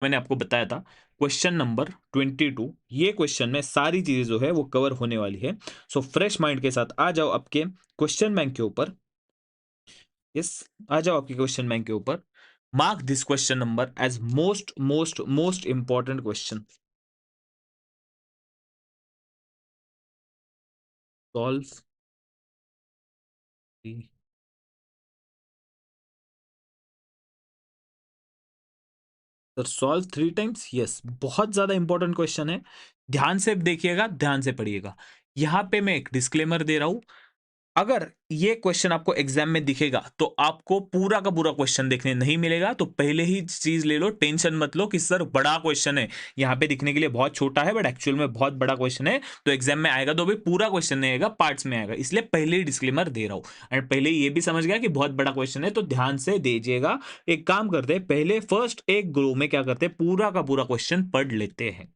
मैंने आपको बताया था क्वेश्चन नंबर 22, ये क्वेश्चन में सारी चीजें जो है वो कवर होने वाली है। सो फ्रेश माइंड के साथ आ जाओ आपके क्वेश्चन बैंक के ऊपर। यस, आ जाओ आपके क्वेश्चन बैंक के ऊपर। Mark this question number as most most most important question. Solve sir, solve 3 times, yes, बहुत ज्यादा इंपॉर्टेंट क्वेश्चन है। ध्यान से देखिएगा, ध्यान से पढ़िएगा। यहां पे मैं एक डिस्क्लेमर दे रहा हूं, अगर ये क्वेश्चन आपको एग्जाम में दिखेगा तो आपको पूरा का पूरा क्वेश्चन देखने नहीं मिलेगा, तो पहले ही चीज ले लो, टेंशन मत लो कि सर बड़ा क्वेश्चन है। यहाँ पे दिखने के लिए बहुत छोटा है बट एक्चुअल में बहुत बड़ा क्वेश्चन है, तो एग्जाम में आएगा तो भी पूरा क्वेश्चन नहीं आएगा, पार्ट्स में आएगा, इसलिए पहले ही डिस्क्लेमर दे रहा हूँ। एंड पहले ये भी समझ गया कि बहुत बड़ा क्वेश्चन है, तो ध्यान से दीजिएगा। एक काम करते हैं, पहले फर्स्ट एक ग्रो में क्या करते हैं, पूरा का पूरा क्वेश्चन पढ़ लेते हैं।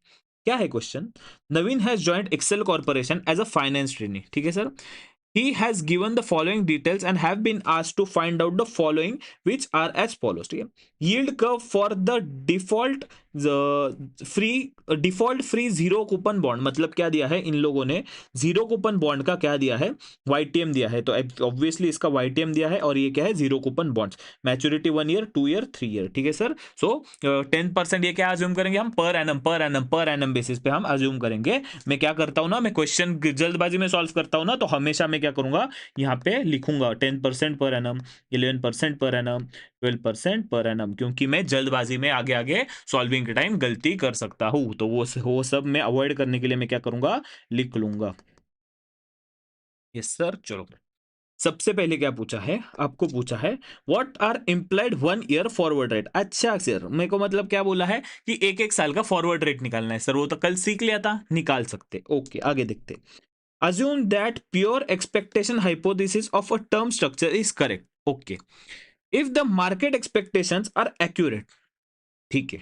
क्या है question? Naveen has joint excel corporation as a finance trainee, ठीक है sir. He has given the following details and have been asked to find out the following, which are as follows, ठीक है। yield curve for the default free default free zero coupon bond, मतलब क्या दिया है इन लोगों ने, zero coupon bond का क्या दिया है, वाईटीएम दिया है, तो ऑब्वियसली इसका वाईटीएम दिया है, और ये क्या है, zero coupon bonds, maturity 1 year, 2 year, 3 year, ठीक है सर। सो 10%, ये क्या अज्यूम करेंगे हम, पर एनम बेसिस पे हम अज्यूम करेंगे। मैं क्या करता हूं ना, मैं क्वेश्चन जल्दबाजी में सॉल्व करता हूं ना, तो हमेशा मैं क्या करूंगा, यहाँ पे लिखूंगा 10% per annum, 11% per annum, 12% per annum, क्योंकि मैं जल्दबाजी में आगे आगे सॉल्विंग के टाइम गलती कर सकता हूं, तो वो सब मैं अवॉइड करने के लिए मैं क्या करूंगा, लिख लूंगा। यस सर, चलो। सबसे पहले क्या पूछा है, आपको पूछा है what are implied 1 year forward rate. अच्छा सर, मेरे को मतलब क्या बोला है कि एक एक साल का फॉरवर्ड रेट निकालना है सर, वो तो कल सीख लिया था, निकाल सकते। ओके, आगे देखते। Assume that pure expectation hypothesis of a term structure is correct. Okay, if the market expectations are accurate, ठीक है,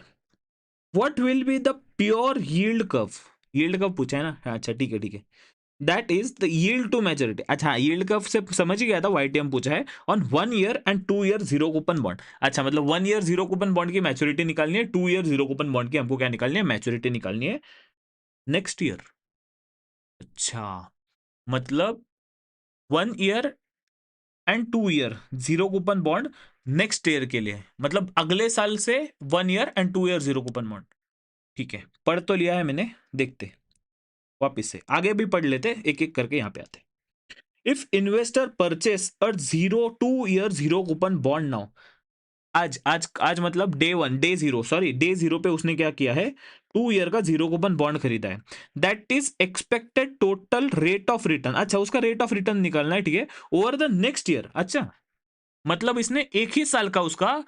what will be the pure yield curve. Yield curve पूछा है ना, हाँ, अच्छा ठीक है ठीक है। That is the yield to maturity. अच्छा, यील्ड कर्व से समझ ही गया था, वाईटीएम पूछा है on 1 year and 2 year zero coupon bond. अच्छा, मतलब 1 ईयर जीरो कूपन बॉन्ड की मैच्योरिटी निकालनी है, 2 ईयर जीरो कूपन बॉन्ड की हमको क्या निकालनी है, मैच्योरिटी निकालनी है नेक्स्ट ईयर। अच्छा, मतलब 1 year and 2 year zero coupon bond next year के लिए, मतलब अगले साल से 1 year and 2 year zero coupon bond. ठीक है, पढ़ तो लिया है मैंने, देखते वापिस से आगे भी पढ़ लेते, एक एक करके यहाँ पे आते। If investor purchase a 0 2 year zero coupon bond now, आज आज आज मतलब डे 1, डे 0, सॉरी डे 0 पे उसने क्या किया है, 2 ईयर का जीरो कूपन बॉन्ड खरीदा है। That is expected total rate of return. अच्छा, उसका रेट ऑफ रिटर्न निकालना है, ठीक है, ओवर द नेक्स्ट ईयर। अच्छा, मतलब इसने एक ही साल का, उसका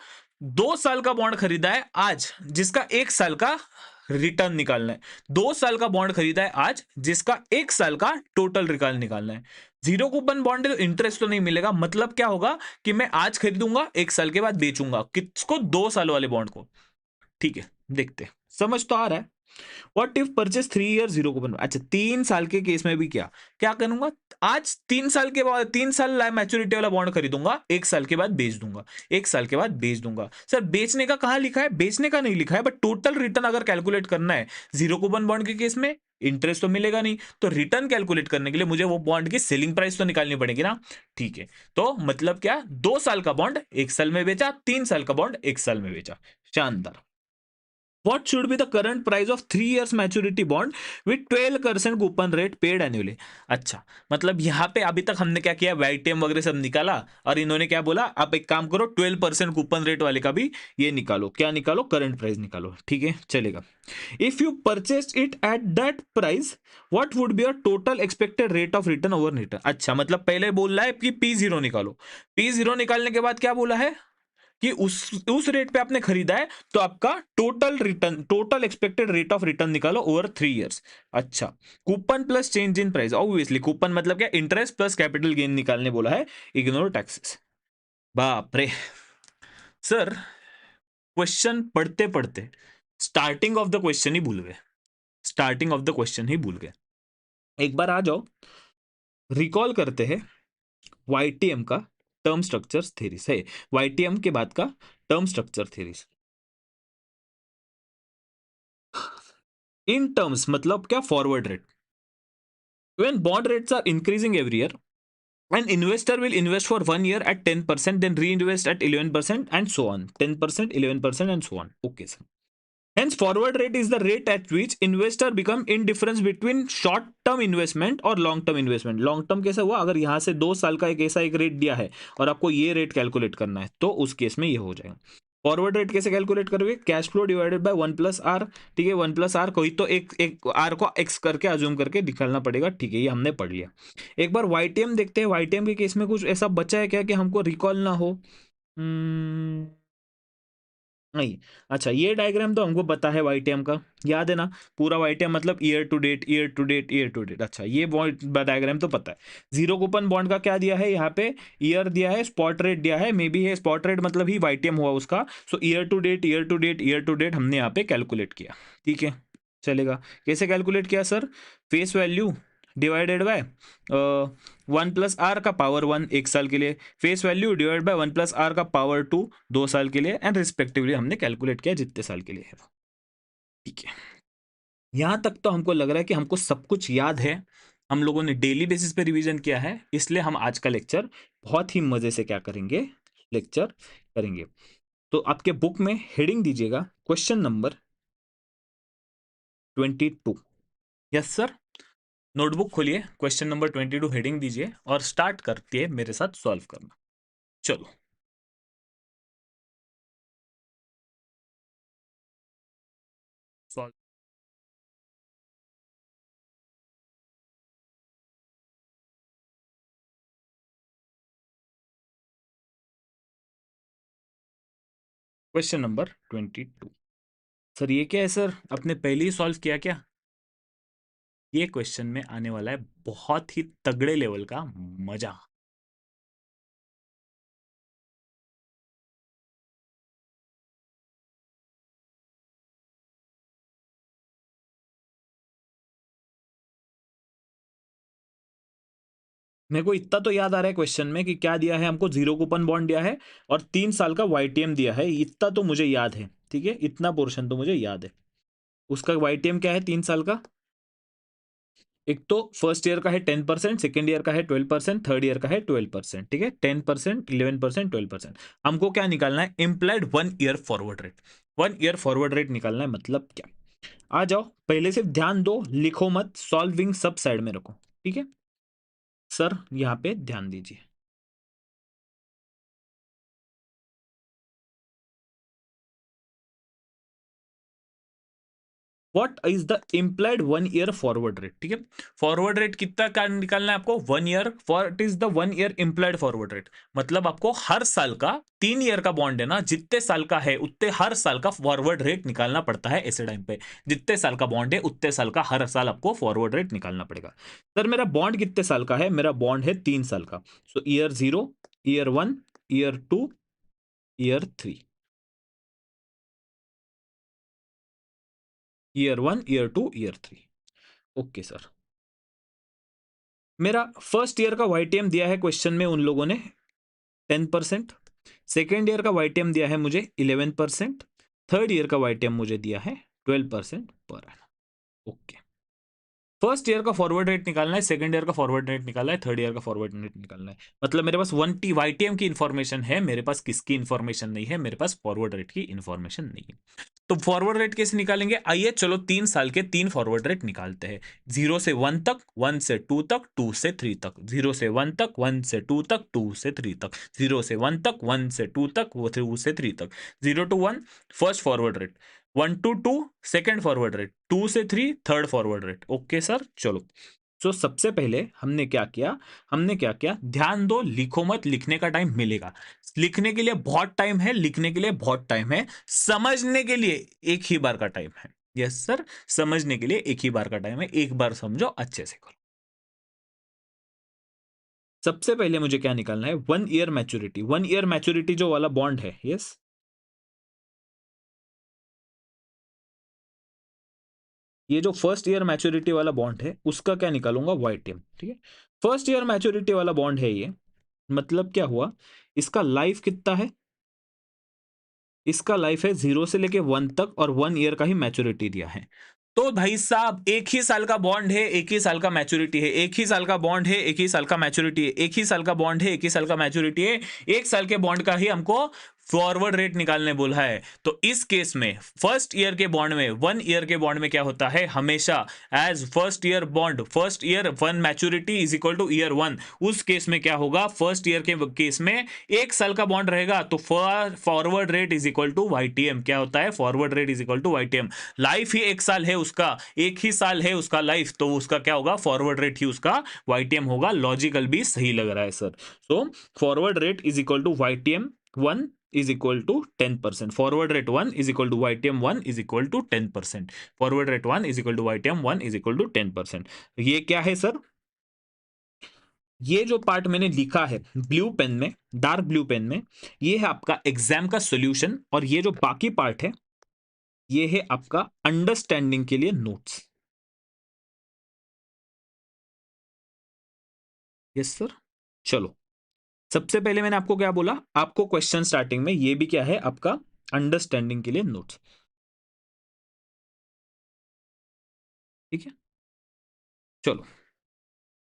2 साल का बॉन्ड खरीदा है आज, जिसका 1 साल का रिटर्न निकालना है। 2 साल का बॉन्ड खरीदा है आज, जिसका 1 साल का टोटल रिटर्न निकालना है। जीरो कूपन बॉन्ड है तो इंटरेस्ट तो नहीं मिलेगा, मतलब क्या होगा कि मैं आज खरीदूंगा, 1 साल के बाद बेचूंगा, किसको, 2 साल वाले बॉन्ड को। ठीक है, देखते, समझ तो आ रहा है। What if purchase 3 year zero coupon. अच्छा, 3 साल के केस में भी क्या क्या करूंगा, आज 3 साल के बाद 3 साल मैच्योरिटी वाला बॉन्ड खरीदूंगा, 1 साल के बाद बेच दूंगा, 1 साल के बाद बेच दूंगा। सर बेचने का कहां लिखा है, बेचने का नहीं लिखा है, बट टोटल रिटर्न अगर कैलकुलेट करना है, जीरो कूपन बॉन्ड के केस में इंटरेस्ट तो मिलेगा नहीं, तो रिटर्न कैलकुलेट करने के लिए मुझे वो बॉन्ड की सेलिंग प्राइस तो निकालनी पड़ेगी ना। ठीक है, तो मतलब क्या, 2 साल का बॉन्ड 1 साल में बेचा, 3 साल का बॉन्ड 1 साल में बेचा। शानदार। What should be the current price of 3 years maturity bond with 12% coupon rate paid annually. अच्छा, मतलब यहाँ पे अभी तक हमने क्या किया, वाईटीएम वगैरह सब निकाला, और इन्होंने क्या बोला, आप एक काम करो 12% कूपन रेट वाले का भी ये निकालो, क्या निकालो, करंट प्राइस निकालो। ठीक है, चलेगा। If you purchase it at that price, what would be your total expected rate of return over return. अच्छा, मतलब पहले बोल रहा है कि P0 निकालो, P0 निकालने के बाद क्या बोला है कि उस रेट पे आपने खरीदा है, तो आपका total return, total expected rate of return निकालो ओवर 3 ईयर्स। अच्छा, coupon plus change in price, obviously coupon मतलब क्या, इंटरेस्ट प्लस कैपिटल गेन निकालने बोला है, इग्नोर टैक्सेस। बाप रे सर, क्वेश्चन पढ़ते पढ़ते स्टार्टिंग ऑफ द क्वेश्चन ही भूल गए, स्टार्टिंग ऑफ द क्वेश्चन ही भूल गए। एक बार आ जाओ, रिकॉल करते हैं वाईटीएम का टर्म स्ट्रक्चर थेरीज है, वाईटीएम के बाद का term structure theories. In terms मतलब क्या, forward rate. When bond rates are increasing every year, an investor will invest for 1 year at 10%, then reinvest at 11% and so on. 10%, 11% and so on. Okay, sir. Hence, forward rate is the rate at which investor become indifference between short term investment और long term investment. Long term कैसे हुआ, अगर यहाँ से 2 साल का एक ऐसा एक रेट दिया है और आपको ये रेट कैलकुलेट करना है तो उस केस में ये हो जाएगा। फॉरवर्ड रेट कैसे कैलकुलेट करोगे, cash flow divided by 1+r। ठीक है, 1+r, कोई तो एक एक आर को एक्स करके अज्यूम करके निकालना पड़ेगा। ठीक है, ये हमने पढ़ लिया। एक बार वाईटीएम देखते हैं, वाईटीएम के केस में कुछ ऐसा बचा है क्या कि हमको रिकॉल ना हो। नहीं। अच्छा, ये डायग्राम तो हमको पता है वाईटीएम का, याद है ना, पूरा वाईटीएम मतलब year to date, year to date, year to date. अच्छा, ये बॉन्ड डायग्राम तो पता है। जीरो कूपन बॉन्ड का क्या दिया है यहाँ पे, ईयर दिया है, स्पॉट रेट दिया है, मे बी है स्पॉट रेट मतलब ही वाईटीएम हुआ उसका। So year to date, year to date, year to date हमने यहाँ पे कैलकुलेट किया। ठीक है, चलेगा। कैसे कैलकुलेट किया sir, face value divided bye 1+r का पावर 1 1 साल के लिए, face value divide by 1+r का पावर 2 2 साल के लिए, एंड रिस्पेक्टिवली हमने कैलकुलेट किया जितने साल के लिए है। ठीक है, यहां तक तो हमको लग रहा है कि हमको सब कुछ याद है, हम लोगों ने डेली बेसिस पे रिवीजन किया है, इसलिए हम आज का लेक्चर बहुत ही मजे से क्या करेंगे, लेक्चर करेंगे। तो आपके बुक में हेडिंग दीजिएगा question number 22। Yes sir, notebook खोलिए, क्वेश्चन नंबर 22 हेडिंग दीजिए और स्टार्ट करती है मेरे साथ सॉल्व करना। चलो, सॉल्व। Question number 22। सर ये क्या है सर, आपने पहले ही सॉल्व किया क्या? ये क्वेश्चन में आने वाला है बहुत ही तगड़े लेवल का मजा। मेरे को इतना तो याद आ रहा है क्वेश्चन में कि क्या दिया है हमको, जीरो कूपन बॉन्ड दिया है और 3 साल का वाईटीएम दिया है, इतना तो मुझे याद है। ठीक है, इतना पोर्शन तो मुझे याद है। उसका वाईटीएम क्या है 3 साल का, एक तो फर्स्ट ईयर का है 10%, सेकेंड ईयर का है 12%, थर्ड ईयर का है 12%। ठीक है, 10%, 11%, 12%। हमको क्या निकालना है, implied 1 year forward rate. 1 year forward rate निकालना है, मतलब क्या। आ जाओ, पहले सिर्फ ध्यान दो, लिखो मत, सॉल्विंग सब साइड में रखो। ठीक है सर, यहाँ पे ध्यान दीजिए। What is the implied 1 year forward rate. ठीक है, फॉरवर्ड रेट कितना का निकालना है आपको, 1 year. What is the 1 year implied forward rate, मतलब आपको हर साल का, 3 ईयर का बॉन्ड है ना, जितने साल का है उतने हर साल का फॉरवर्ड रेट निकालना पड़ता है ऐसे टाइम पे। जितने साल का बॉन्ड है उतने साल का हर साल आपको फॉरवर्ड रेट निकालना पड़ेगा। सर मेरा बॉन्ड कितने साल का है, मेरा बॉन्ड है 3 साल का। So year 0, year 1, year 2, year 3। Year 1, year 2, year 3। Okay sir, मेरा फर्स्ट ईयर का वाईटीएम दिया है क्वेश्चन में उन लोगों ने 10%, सेकेंड ईयर का वाईटीएम दिया है मुझे 11%, थर्ड ईयर का वाईटीएम मुझे दिया है 12% per annum. Okay, first year का फॉरवर्ड रेट निकालना है, सेकंड ईयर का फॉरवर्ड रेट निकालना है, थर्ड ईयर का फॉरवर्ड रेट निकालना है। मतलब मेरे पास 1 टी वाईटीएम की इन्फॉर्मेशन है, मेरे पास किसकी इन्फॉर्मेशन नहीं है, मेरे पास फॉरवर्ड रेट की इन्फॉर्मेशन नहीं है। तो फॉरवर्ड रेट कैसे निकालेंगे, आइए चलो 3 साल के 3 फॉरवर्ड रेट निकालते हैं। 0 से 1 तक, 1 से 2 तक, 2 से 3 तक, 0 से 1 तक, 1 से 2 तक, 2 से 3 तक, 0 से 1 तक, 1 से 2 तक, 2 से 3 तक। 0 to 1 first forward rate, 1 to 2 second forward rate, 2 से 3 third forward rate. Okay sir, चलो। तो सबसे पहले हमने क्या किया, हमने क्या किया, ध्यान दो, लिखो मत, लिखने का टाइम मिलेगा। लिखने के लिए बहुत टाइम है, लिखने के लिए बहुत टाइम है, समझने के लिए एक ही बार का टाइम है। यस सर, समझने के लिए एक ही बार का टाइम है, एक बार समझो, अच्छे से करो। सबसे पहले मुझे क्या निकालना है, 1 ईयर मैच्योरिटी। 1 ईयर मैच्योरिटी जो वाला बॉन्ड है, यस, ये जो फर्स्ट ईयर मैच्योरिटी वाला बॉन्ड है उसका क्या निकालूंगा, वाईटीएम। ठीक है, फर्स्ट ईयर मैच्योरिटी वाला बॉन्ड है ये, मतलब क्या हुआ, इसका लाइफ कितना है, इसका लाइफ है 0 से लेके 1 तक और 1 ईयर का ही मैच्योरिटी दिया है। तो भाई साहब एक ही साल का बॉन्ड है, एक ही साल का मैच्योरिटी है, एक ही साल का बॉन्ड है, एक ही साल का मैच्योरिटी है, एक ही साल का बॉन्ड है, एक ही साल का मैच्योरिटी है, एक साल के बॉन्ड का ही हमको फॉरवर्ड रेट निकालने बोला है। तो इस केस में फर्स्ट ईयर के बॉन्ड में, 1 ईयर के बॉन्ड में क्या होता है, हमेशा as first year bond, first year one maturity is equal to year one. उस केस में क्या होगा, फर्स्ट ईयर के केस में एक साल का बॉन्ड रहेगा, तो forward rate is equal to YTM. क्या होता है, forward rate is equal to YTM. Life ही एक साल है उसका, एक ही साल है उसका लाइफ, तो उसका क्या होगा, फॉरवर्ड रेट ही उसका वाईटीएम होगा। लॉजिकल भी सही लग रहा है sir. So forward rate is equal to YTM 1 is equal to 10%. Forward rate 1 is equal to YTM 1 is equal to 10%. Forward rate 1 is equal to YTM 1 is equal to 10%. ये क्या है sir, ये जो पार्ट मैंने लिखा है blue pen में, dark blue pen में, ये है आपका एग्जाम का सॉल्यूशन, और ये जो बाकी पार्ट है ये है आपका अंडरस्टैंडिंग के लिए नोट्स। Yes sir. चलो, सबसे पहले मैंने आपको क्या बोला, आपको क्वेश्चन स्टार्टिंग में ये भी क्या है आपका अंडरस्टैंडिंग के लिए नोट्स। ठीक है, चलो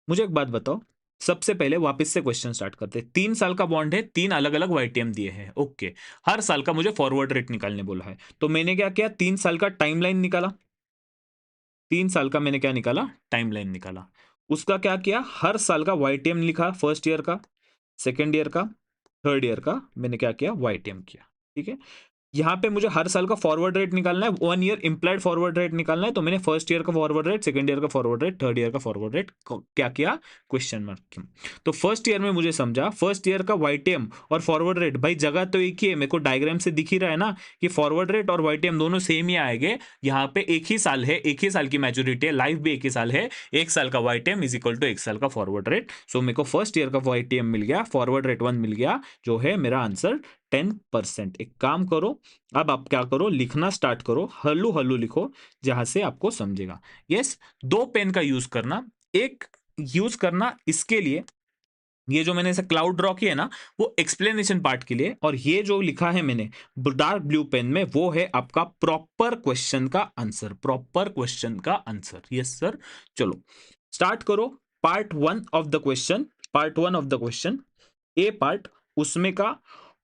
मुझे एक बात बताओ, सबसे पहले वापस से क्वेश्चन स्टार्ट करते हैं। 3 साल का बॉन्ड है, 3 अलग अलग वाईटीएम दिए हैं, ओके। हर साल का मुझे फॉरवर्ड रेट निकालने बोला है, तो मैंने क्या किया, 3 साल का टाइमलाइन निकाला। 3 साल का मैंने क्या निकाला, टाइमलाइन निकाला। उसका क्या किया, हर साल का वाईटीएम लिखा, फर्स्ट ईयर का, सेकेंड ईयर का, थर्ड ईयर का मैंने क्या किया, वाईटीएम किया। ठीक है, यहाँ पे मुझे हर साल का फॉरवर्ड रेट निकालना है, 1 ईयर इंप्लाइड फॉरवर्ड रेट निकालना है, तो मैंने फर्स्ट ईयर का फॉरवर्ड रेट, सेकंड ईयर का फॉरवर्ड रेट, थर्ड ईयर का फॉरवर्ड रेट क्या किया, क्वेश्चन मार्क। तो फर्स्ट ईयर में मुझे समझा, फर्स्ट ईयर का वाईटीएम और फॉरवर्ड रेट, भाई जगह तो एक ही है, मेरे को डायग्राम से दिख ही रहा है ना कि फॉरवर्ड रेट और वाईटीएम दोनों सेम ही आएंगे। यहाँ पे एक ही साल है, एक ही साल की मैच्योरिटी है, लाइफ भी एक ही साल है, एक साल का वाईटीएम इज इक्वल टू एक साल का फॉरवर्ड रेट। सो मेरे को फर्स्ट ईयर का वाईटीएम मिल गया, फॉरवर्ड रेट 1 मिल गया, जो है मेरा आंसर 10%। एक काम करो, अब आप क्या करो, लिखना स्टार्ट करो, हल्लू हल्लू लिखो, जहां से आपको समझेगा। यस, 2 पेन का यूज करना, एक यूज करना इसके लिए, ये जो मैंने ऐसा क्लाउड ड्रॉ किया है ना, वो एक्सप्लेनेशन पार्ट के लिए, और ये जो लिखा है मैंने डार्क ब्लू पेन में, वो है आपका प्रॉपर क्वेश्चन का आंसर, प्रॉपर क्वेश्चन का आंसर। Yes sir. चलो स्टार्ट करो, part 1 of the question, part 1 of the question, A part, उसमें का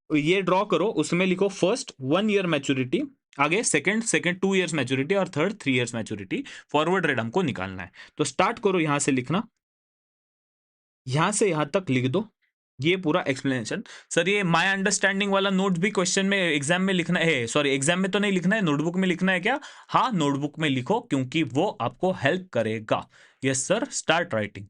ये ड्रॉ करो, उसमें लिखो फर्स्ट 1 ईयर मैच्योरिटी, आगे सेकंड 2 इयर्स मैच्योरिटी, और third 3 years maturity, forward rate हमको निकालना है। तो स्टार्ट करो यहां से लिखना, यहां से यहां तक लिख दो ये पूरा एक्सप्लेनेशन। सर ये माय अंडरस्टैंडिंग वाला नोट भी क्वेश्चन में, एग्जाम में लिखना है, सॉरी एग्जाम में तो नहीं लिखना है, नोटबुक में लिखना है क्या, हाँ नोटबुक में लिखो, क्योंकि वो आपको हेल्प करेगा। Yes sir, start writing.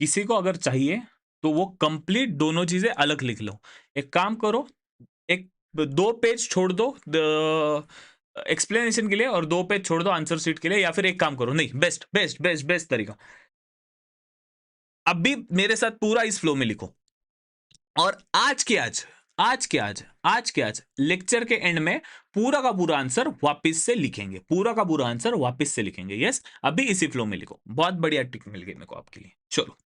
किसी को अगर चाहिए तो वो कंप्लीट दोनों चीजें अलग लिख लो। एक काम करो, एक 2 पेज छोड़ दो एक्सप्लेनेशन के लिए, और 2 पेज छोड़ दो आंसर शीट के लिए, या फिर एक काम करो, नहीं बेस्ट बेस्ट बेस्ट बेस्ट तरीका, अब भी मेरे साथ पूरा इस फ्लो में लिखो, और आज के आज लेक्चर के एंड में पूरा का पूरा आंसर वापस से लिखेंगे, पूरा का पूरा आंसर वापस से लिखेंगे। यस, अभी इसी फ्लो में लिखो, बहुत बढ़िया टिक मिल गई मेरे को आपके लिए। चलो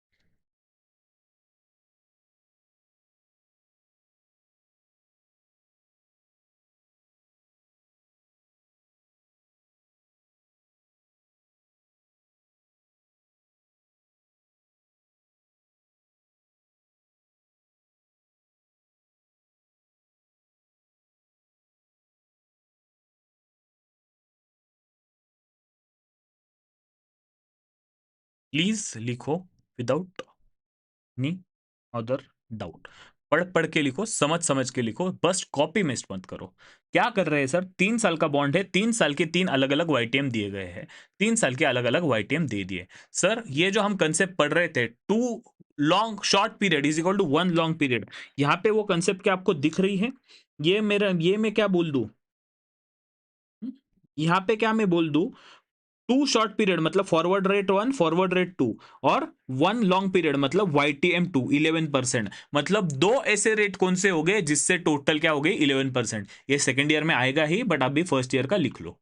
प्लीज लिखो विदाउट एनी अदर डाउट, पढ़ पढ़ के लिखो, समझ समझ के लिखो, बस कॉपी मेस्ट मत करो। क्या कर रहे हैं सर, 3 साल का बॉन्ड है, 3 साल के 3 अलग अलग वाईटीएम दिए गए हैं, 3 साल के अलग अलग वाईटीएम दे दिए। सर ये जो हम कंसेप्ट पढ़ रहे थे, two long short period is equal to 1 long period, यहाँ पे वो कंसेप्ट क्या आपको दिख रही है, ये मेरा, ये मैं क्या बोल दूं, यहाँ पे क्या मैं बोल दूं, 2 शॉर्ट पीरियड मतलब फॉरवर्ड रेट 1, फॉरवर्ड रेट 2, और 1 लॉन्ग पीरियड मतलब YTM 2 11%, मतलब 2 ऐसे रेट कौन से हो गए जिससे टोटल क्या हो गई 11%। ये सेकेंड ईयर में आएगा ही, बट अभी फर्स्ट ईयर का लिख लो।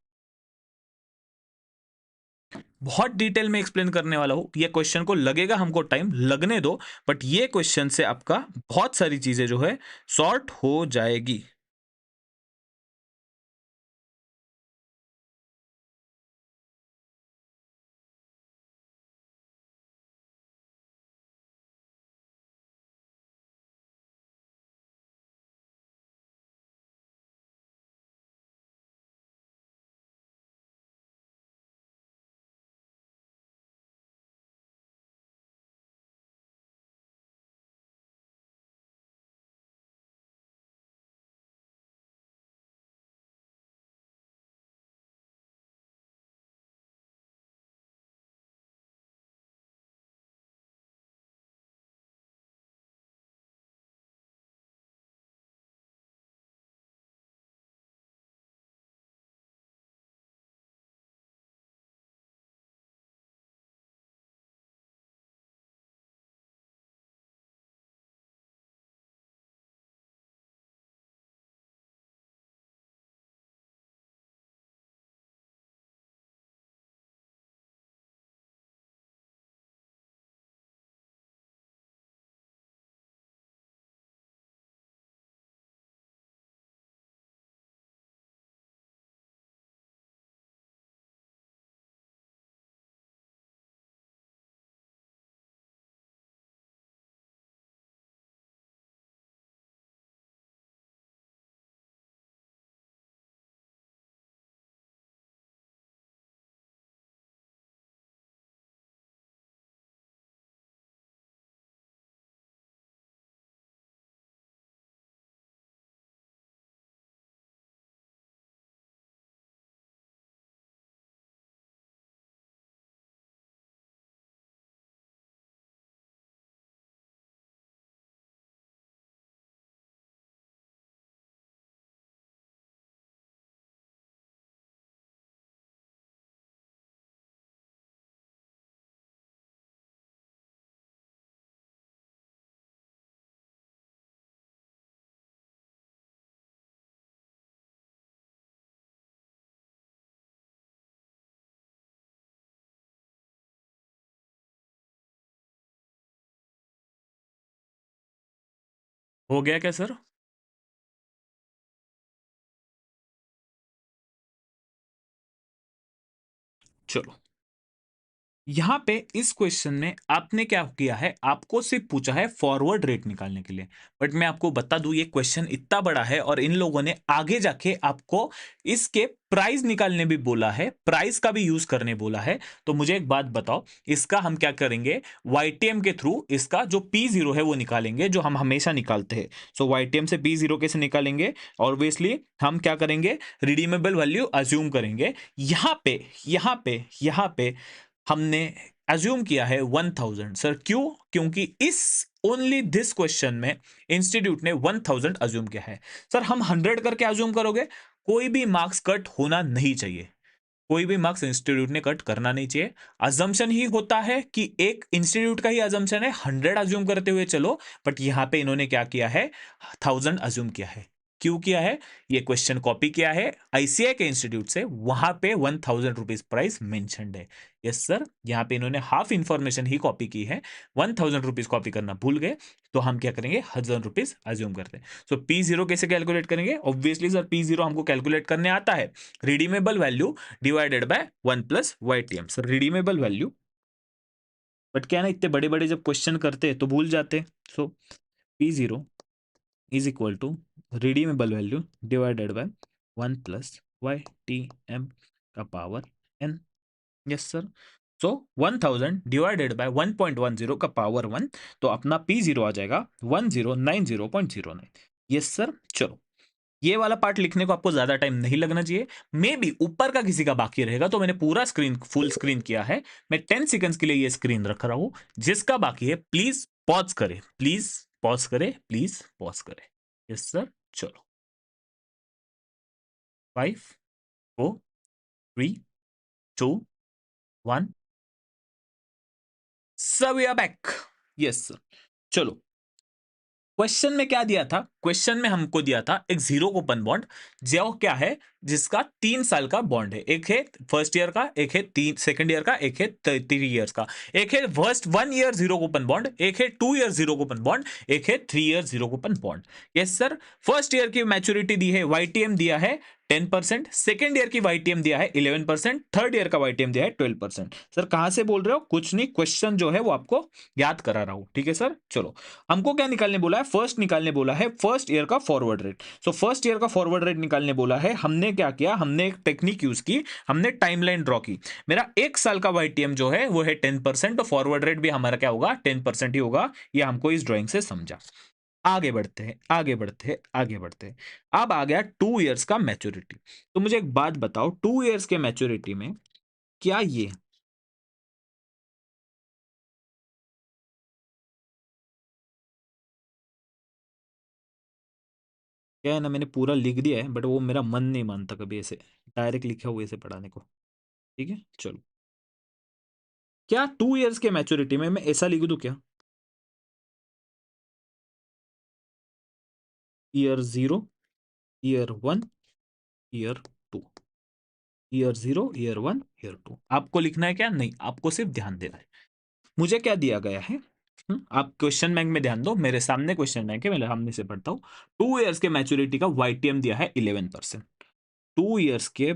बहुत डिटेल में एक्सप्लेन करने वाला हूँ। ये क्वेश्चन को लगेगा हमको टाइम, लगने दो, बट ये क्वेश्चन से आपका बहुत सारी चीजें जो है सॉर्ट हो जाएगी। हो गया क्या सर? चलो, यहाँ पे इस क्वेश्चन में आपने क्या किया है, आपको सिर्फ पूछा है फॉरवर्ड रेट निकालने के लिए। बट मैं आपको बता दूं, ये क्वेश्चन इतना बड़ा है और इन लोगों ने आगे जाके आपको इसके प्राइस निकालने भी बोला है, प्राइस का भी यूज करने बोला है। तो मुझे एक बात बताओ, इसका हम क्या करेंगे, YTM के थ्रू इसका जो P0 है वो निकालेंगे, जो हम हमेशा निकालते हैं। सो YTM से P0 कैसे निकालेंगे? ऑब्वियसली हम क्या करेंगे, रिडीमेबल वैल्यू अज्यूम करेंगे। यहाँ पे हमने अज्यूम किया है 1000। सर क्यों? क्योंकि इस ओनली दिस क्वेश्चन में इंस्टीट्यूट ने 1000 अज्यूम किया है। सर हम 100 करके अज्यूम करोगे, कोई भी मार्क्स कट होना नहीं चाहिए, कोई भी मार्क्स इंस्टीट्यूट ने कट करना नहीं चाहिए। अजम्पशन ही होता है कि एक इंस्टीट्यूट का ही अजम्पशन है, 100 अज्यूम करते हुए चलो। बट यहां पे इन्होंने क्या किया है, 1000 अज्यूम किया है। क्यों किया है? ये क्वेश्चन कॉपी किया है ICAI के इंस्टीट्यूट से, वहां पे 1000 रुपीज प्राइस मेंशनड है। यस सर, यहां पे इन्होंने हाफ इंफॉर्मेशन ही कॉपी की है, 1000 रुपीज कॉपी करना भूल गए। तो हम क्या करेंगे, 1000 रुपीज अज्यूम करते हैं। सो P0 कैसे कैलकुलेट करेंगे? ऑब्वियसली सर P0 हमको कैलकुलेट करने आता है, redeemable value divided by 1 plus YTM। Sir redeemable value, but क्या ना, इतने बड़े बड़े जब क्वेश्चन करते हैं तो भूल जाते। So P0 is equal to redeemable value divided by 1 plus YTM का power n। Yes sir. So 1000 divided by 1.10 का पावर 1, तो अपना P0 आ जाएगा 1090.09। Yes sir. चलो, ये वाला पार्ट लिखने को आपको ज्यादा टाइम नहीं लगना चाहिए। मे बी ऊपर का किसी का बाकी रहेगा, तो मैंने पूरा स्क्रीन फुल स्क्रीन किया है। मैं 10 सेकंड्स के लिए ये स्क्रीन रख रहा हूं। जिसका बाकी है प्लीज पॉज करे, प्लीज पॉज करे, प्लीज पॉज करे। Yes sir. चलो, 5 4 3 2 1। सब we are back. Yes sir. चलो, क्वेश्चन में क्या दिया था? क्वेश्चन में हमको दिया था एक जीरो कूपन बॉन्ड, जो क्या है, जिसका 3 साल का बॉन्ड है। एक है फर्स्ट ईयर का, एक है तीन सेकंड ईयर का, एक है 3 इयर्स का। एक है first 1 year zero coupon bond, एक है 2 ईयर जीरो कूपन बॉन्ड, एक है 3 year zero coupon bond. Yes sir, first year की मैच्योरिटी दी है, वाईटीएम दिया है 10%, सेकेंड ईयर की वाईटीएम दिया है 11%, थर्ड ईयर का वाईटीएम दिया है 12%। सर कहां से बोल रहे हो? कुछ नहीं, क्वेश्चन जो है वो आपको याद करा रहा हूं, ठीक है सर। चलो, हमको क्या निकालने बोला है? फर्स्ट निकालने बोला है फर्स्ट ईयर का forward rate. So first year का फॉरवर्ड रेट निकालने बोला है। हमने क्या किया? हमने एक टेक्निक यूज की, हमने टाइमलाइन ड्रॉ की। मेरा 1 साल का वाईटीएम जो है वो है 10%, तो फॉरवर्ड रेट भी हमारा क्या होगा? 10% ही होगा। ये हमको इस ड्राइंग से समझा। आगे बढ़ते हैं, आगे बढ़ते हैं, आगे बढ़ते हैं। अब आ गया 2 इयर्स का मैच्योरिटी। तो मुझे एक बात बताओ, 2 इयर्स के मैच्योरिटी में क्या ये क्या है ना, मैंने पूरा लिख दिया है, बट वो मेरा मन नहीं मानता कभी ऐसे डायरेक्ट लिखा हुआ ऐसे पढ़ाने को। ठीक है, चलो। क्या 2 इयर्स के मैच्योरिटी में मैं ऐसा लिख दूं क्या? Year zero, year one, year two, year zero, year one, year two. आपको लिखना है क्या? नहीं, आपको सिर्फ ध्यान देना है। मुझे क्या दिया गया है? आप क्वेश्चन बैंक में ध्यान दो, मेरे सामने क्वेश्चन बैंक है, मैं सामने से पढ़ता हूँ। 2 इयर्स के मैच्योरिटी का वाईटीएम दिया है 11%। 2 इयर्स के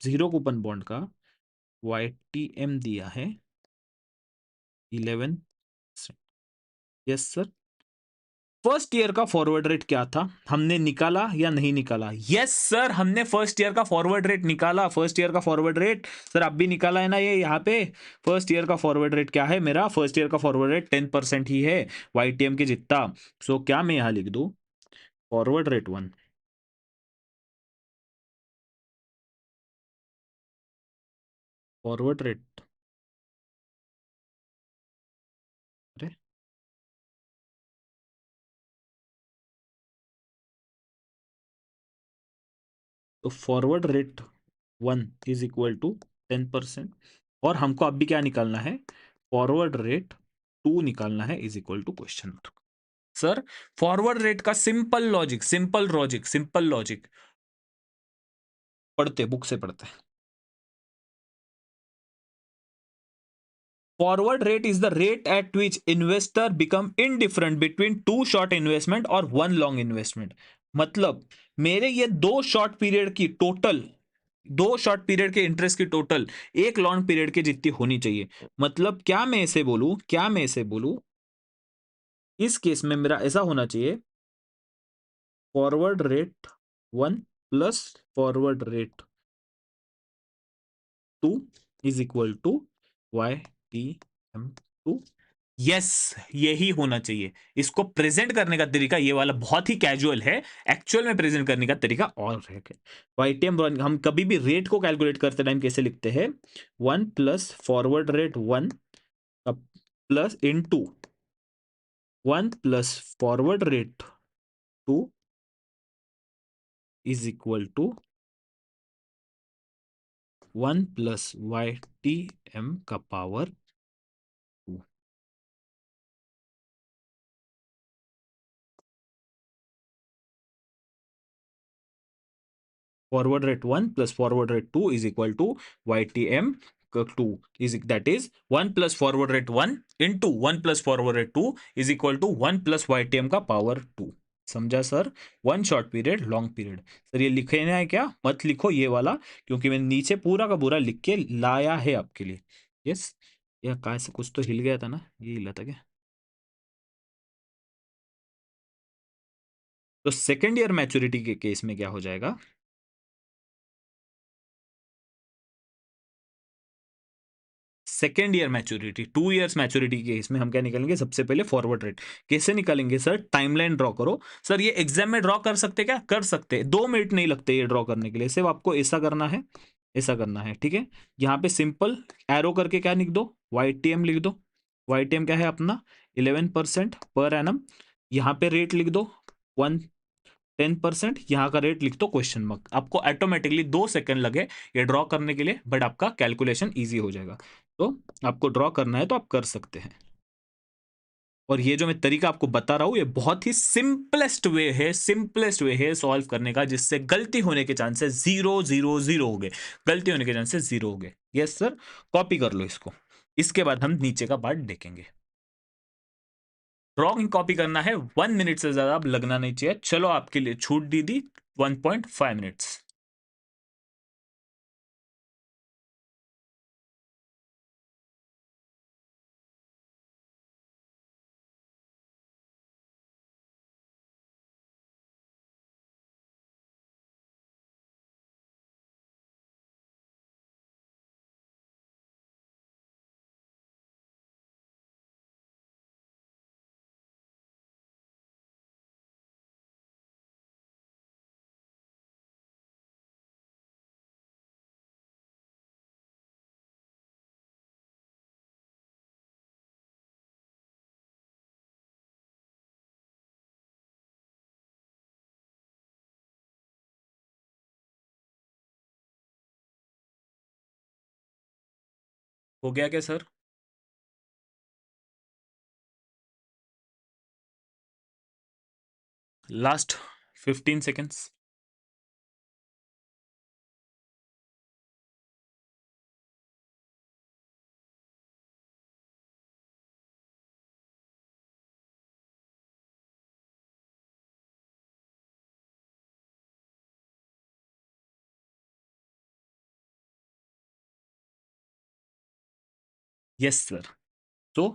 जीरो कूपन बॉन्ड का वाईटीएम दिया है 11%। Yes sir. फर्स्ट ईयर का फॉरवर्ड रेट क्या था? हमने निकाला या नहीं निकाला? यस सर, हमने फर्स्ट ईयर का फॉरवर्ड रेट निकाला। फर्स्ट ईयर का फॉरवर्ड रेट सर आप भी निकाला है ना, ये यहाँ पे। फर्स्ट ईयर का फॉरवर्ड रेट क्या है मेरा? फर्स्ट ईयर का फॉरवर्ड रेट 10% ही है, वाईटीएम के जितना। सो क्या मैं यहाँ लिख दूं? Forward rate one, forward rate, अरे तो forward rate one is equal to 10%। और हमको अभी क्या निकालना है? फॉरवर्ड रेट टू निकालना है, is equal to question mark. Sir, forward rate का simple logic, simple logic, simple logic पढ़ते, बुक से पढ़ते। Forward rate is the rate at which investor become indifferent between two short investment और one long investment. मतलब मेरे ये दो short period की टोटल, दो शॉर्ट पीरियड के इंटरेस्ट की टोटल एक लॉन्ग पीरियड की जितनी होनी चाहिए। मतलब क्या मैं ऐसे बोलूं, क्या मैं ऐसे बोलूं, इस केस में मेरा ऐसा होना चाहिए, forward rate one plus forward rate two is equal to Y T M two. Yes, यही होना चाहिए। इसको प्रेजेंट करने का तरीका ये वाला बहुत ही कैजुअल है, एक्चुअल में प्रेजेंट करने का तरीका और है। वाईटीएम हम कभी भी रेट को कैलकुलेट करते टाइम कैसे लिखते हैं? One plus forward rate one plus into one plus forward rate two is equal to one plus Y T M का power two. Forward rate one plus forward rate two is equal to Y T M two is that is one plus forward rate one into one plus forward rate two is equal to one plus Y T M का power two. समझा sir? One short period, long period. Sir ये लिखे ना है क्या? मत लिखो ये वाला, क्योंकि मैंने नीचे पूरा का पूरा लिख के लाया है आपके लिए। यस, या कहा से कुछ तो हिल गया था ना, ये हिला था क्या? तो सेकेंड ईयर मैच्योरिटी के केस में क्या हो जाएगा? Second year maturity, 2 years maturity के इसमें हम क्या निकालेंगे? सबसे पहले फॉरवर्ड रेट। कैसे निकालेंगे सर? टाइमलाइन ड्रॉ करो। सर ये एग्जाम में ड्रॉ कर सकते क्या? कर सकते, 2 मिनट नहीं लगते ये ड्रॉ करने के लिए। सिर्फ आपको ऐसा करना है, ऐसा करना है, ठीक है। यहाँ पे सिंपल एरो करके क्या लिख दो? वाईटीएम लिख दो। वाईटीएम क्या है अपना? 11% पर एनम। यहाँ पे रेट लिख दो वन, 10%। यहाँ का रेट लिख दो क्वेश्चन मार्क। आपको ऑटोमेटिकली 2 सेकंड लगे ये ड्रॉ करने के लिए, बट आपका कैलकुलेशन ईजी हो जाएगा। तो आपको ड्रॉ करना है तो आप कर सकते हैं। और ये जो मैं तरीका आपको बता रहा हूँ, ये बहुत ही सिंपलेस्ट वे है सॉल्व करने का, जिससे गलती होने के चांसेस 0 0 0 हो गए, गलती होने के चांसेस 0 हो गए। यस सर, कॉपी कर लो इसको। इसके बाद हम नीचे का पार्ट देखेंगे। ड्रॉइंग कॉपी करना है, 1 मिनट से ज्यादा अब लगना नहीं चाहिए। चलो आपके लिए छूट दी दी 1.5 मिनट्स। हो गया क्या sir? Last 15 seconds. Yes sir. तो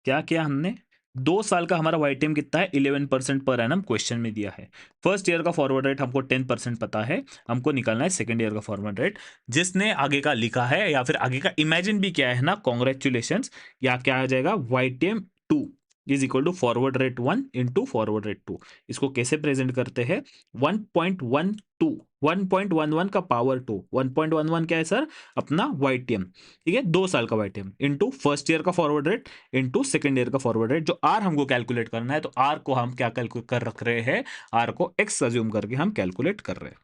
क्या किया हमने? 2 साल का हमारा वाई कितना है? 11% पर एनम क्वेश्चन में दिया है। फर्स्ट ईयर का फॉरवर्ड रेट हमको 10% पता है, हमको निकालना है सेकंड ईयर का फॉरवर्ड रेट। जिसने आगे का लिखा है या फिर आगे का इमेजिन भी किया है ना, कॉन्ग्रेचुलेशन। या क्या आ जाएगा? YTM 2 is equal to forward rate 1 into forward rate 2। इसको कैसे प्रेजेंट करते हैं? 1.12, 1.11 का पावर 2। 1.11 क्या है सर? अपना YTM। ठीक है, 2 साल का YTM इंटू फर्स्ट ईयर का forward rate into second year का फॉरवर्ड रेट। जो आर हमको कैलकुलेट करना है, तो आर को हम क्या कैलकुलेट कर रख रहे हैं? आर को एक्स अज्यूम करके हम कैलकुलेट कर रहे हैं।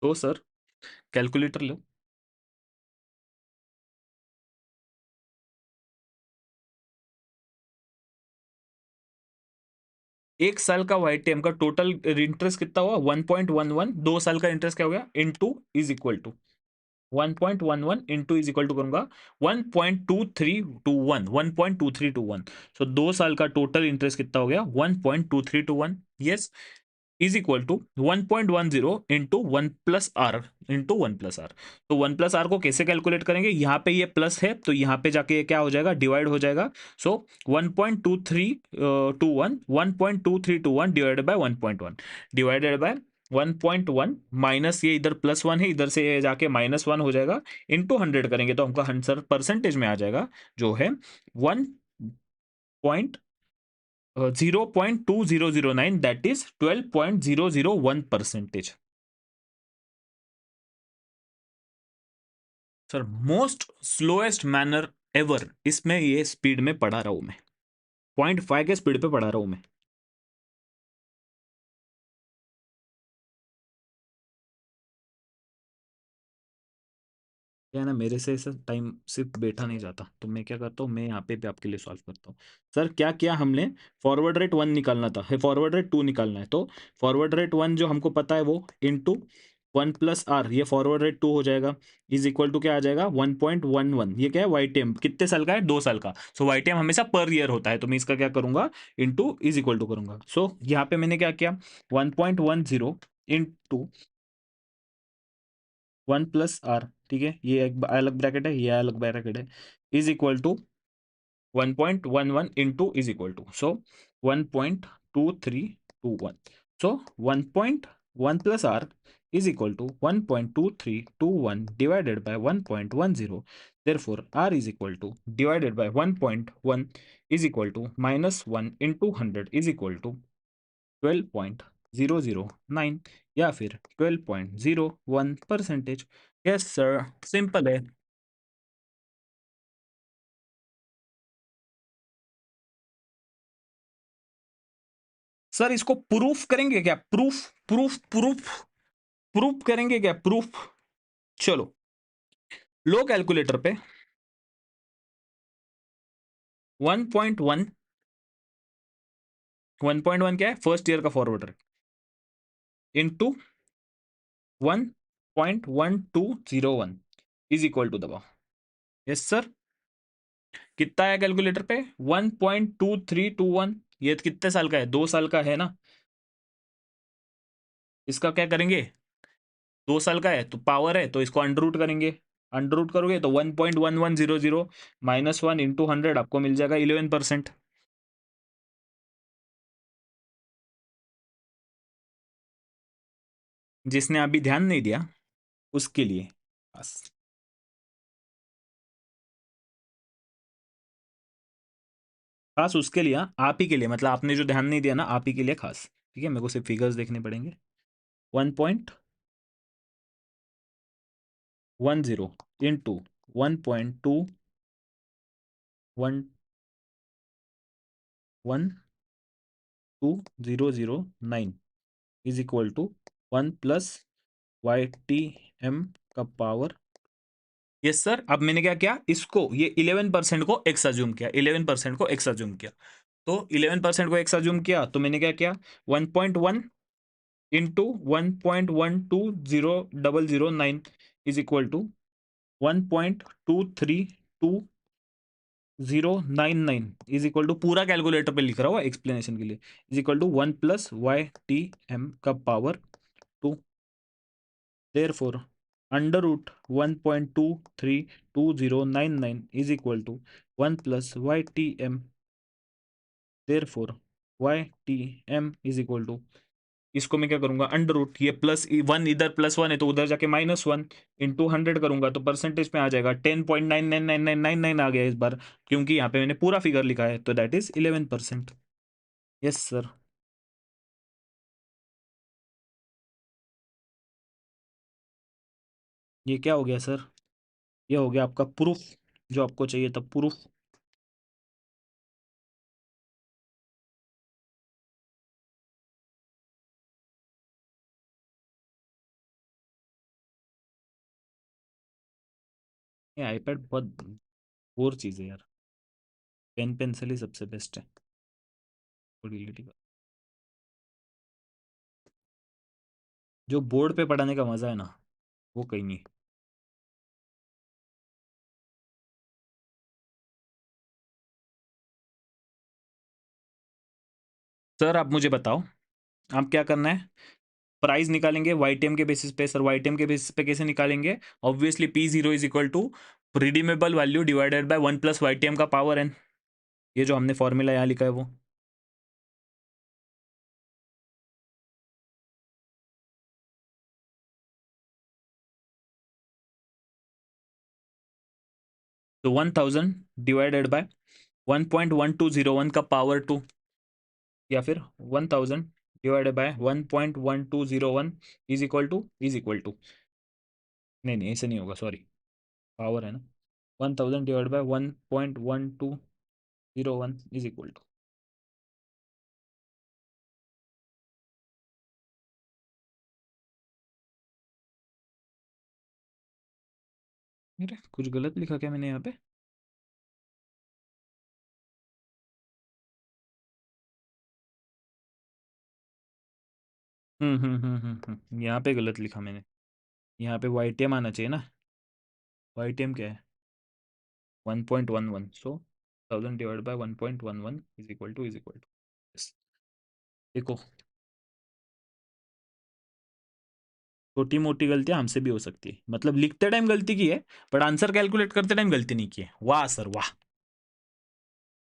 तो सर कैलकुलेटर लो। 1 साल का YTM का टोटल इंटरेस्ट कितना हुआ? 1.11। 2 साल का इंटरेस्ट क्या हो गया? Into is equal to 1.11 into is equal to करूंगा 1.2321, 1.2321। सो 2 साल का टोटल इंटरेस्ट कितना हो गया? 1.2321। Yes, is equal to 1.10 into 1 plus R into 1 plus R. तो 1 प्लस आर को कैसे कैलकुलेट करेंगे? यहाँ पे ये प्लस है तो यहाँ पे जाके ये क्या हो जाएगा? डिवाइड हो जाएगा। सो 1.2321, 1.2321 divided by 1.1, divided by 1.1 minus ये इधर +1 है, इधर से ये जाके -1 हो जाएगा। इंटू 100 करेंगे तो हमका आंसर परसेंटेज में आ जाएगा, जो है 0.2009, that is 12.001%। Sir most slowest manner ever, इसमें ये स्पीड में पढ़ा रहा हूं मैं, 0.5 के स्पीड पे पढ़ा रहा हूं मैं। क्या है ना, मेरे से सर टाइम सिर्फ बैठा नहीं जाता, तो मैं क्या करता हूँ, मैं यहाँ पे भी आपके लिए सॉल्व करता हूँ। सर क्या किया हमने? फॉरवर्ड रेट 1 निकालना था, है फॉरवर्ड रेट 2 निकालना है। तो फॉरवर्ड रेट 1 जो हमको पता है वो इंटू 1 प्लस आर, ये फॉरवर्ड रेट 2 हो जाएगा। इज इक्वल टू क्या आ जाएगा? 1.11। ये क्या है? YTM कितने साल का है? 2 साल का। सो YTM हमेशा पर ईयर होता है, तो मैं इसका क्या करूंगा? इंटू इज इक्वल टू करूंगा। सो यहाँ पे मैंने क्या किया? 1.10 इंटू 1 प्लस आर, ठीक है, ये एक अलग ब्रैकेट है, ये अलग ब्रैकेट है, is equal to 1.11 into is equal to, so 1.2321। So 1.1 plus R is equal to 1.2321 divided by 1.10। Therefore R is equal to divided by 1.1 is equal to -1 into 100 is equal to 12.001। 0.009 या फिर 12.01%। Yes sir, simple है। Sir इसको proof करेंगे क्या? Proof proof proof proof करेंगे क्या? Proof. चलो, लो calculator पे 1.1, 1.1 क्या है? फर्स्ट ईयर का forward rate into 1.1201 is equal to, दबाओ। यस सर, कितना है कैलकुलेटर पे? 1.2321। ये कितने साल का है? 2 साल का है ना। इसका क्या करेंगे? 2 साल का है तो पावर है, तो इसको अंडर रूट करेंगे। अंडर रूट करोगे तो 1.1100 -1 इंटू 100 आपको मिल जाएगा 11%। जिसने अभी ध्यान नहीं दिया उसके लिए बस। खास उसके लिए, हाँ, आप ही के लिए, मतलब आपने जो ध्यान नहीं दिया ना, आप ही के लिए खास। ठीक है, मेरे को सिर्फ फिगर्स देखने पड़ेंगे। 1.10 into 1.212009 is equal to 1 + YTM का पावर। यस सर, अब मैंने क्या किया, इसको ये 11% को एक्स अज्यूम किया, 11% को एक्स अज्यूम किया। तो 11% को एक्स अज्यूम किया तो मैंने क्या किया, 1.1 into 1.120009 is equal to 1.232099 is equal to, पूरा कैलकुलेटर पे लिख रहा हूँ एक्सप्लेनेशन के लिए, इज इक्वल टू 1 + YTM का power 2। Therefore, under root 1.232099 is equal to 1 + YTM. Therefore, YTM is equal to, इसको मैं क्या करूंगा, अंडर रूट, ये +1 इधर +1 है तो उधर जाके -1 इंटू 100 करूंगा तो परसेंटेज पे आ जाएगा 10.999999 आ गया इस बार, क्योंकि यहाँ पे मैंने पूरा फिगर लिखा है, तो दैट इज 11%। Yes sir. ये क्या हो गया सर? ये हो गया आपका प्रूफ, जो आपको चाहिए था, प्रूफ। ये आईपैड बहुत बोर चीज़ है यार। पेन पेंसिल ही सबसे बेस्ट है। डिलीट। जो बोर्ड पे पढ़ाने का मजा है ना, वो कहीं नहीं। सर आप मुझे बताओ, आप क्या करना है? प्राइस निकालेंगे वाईटीएम के बेसिस पे। सर वाईटीएम के बेसिस पे कैसे निकालेंगे? Obviously P0 is equal to redeemable value divided by 1 + YTM का पावर n। ये जो हमने फॉर्मूला यहाँ लिखा है वो। तो 1000 डिवाइडेड बाय 1.1201 का पावर 2, या फिर 1000 divided by 1.1201 is equal to, नहीं नहीं ऐसे नहीं होगा, सॉरी, पावर है ना। 1000 divide by 1.1201 is equal to, अरे कुछ गलत लिखा क्या मैंने यहाँ पे? यहाँ पे गलत लिखा मैंने। यहाँ पे YTM आना चाहिए ना। YTM क्या है? 1.11, so 1000 divide by 1.11 is equal to. देखो, छोटी मोटी गलतियां हमसे भी हो सकती है, मतलब लिखते टाइम गलती की है, बट आंसर कैलकुलेट करते टाइम गलती नहीं की है। वाह सर वाह।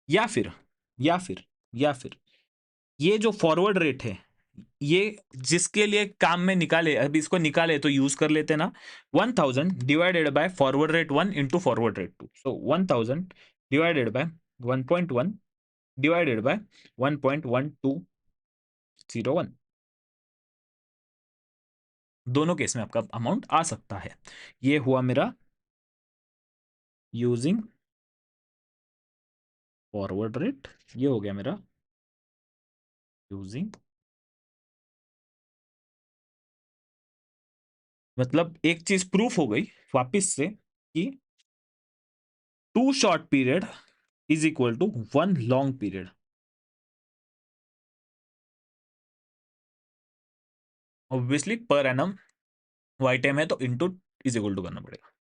या फिर या फिर या फिर ये जो फॉरवर्ड रेट है, ये जिसके लिए काम में निकाले, अभी इसको निकाले तो यूज कर लेते ना। 1000 divided bye forward rate 1 into forward rate 2, so 1000 divided by 1.1 divided by 1.1201। दोनों केस में आपका अमाउंट आ सकता है। ये हुआ मेरा यूजिंग फॉरवर्ड रेट, ये हो गया मेरा यूजिंग, मतलब एक चीज प्रूफ हो गई वापिस से कि 2 short period is equal to 1 long period. Obviously per annum Y time है तो इनटू इज इक्वल टू करना पड़ेगा।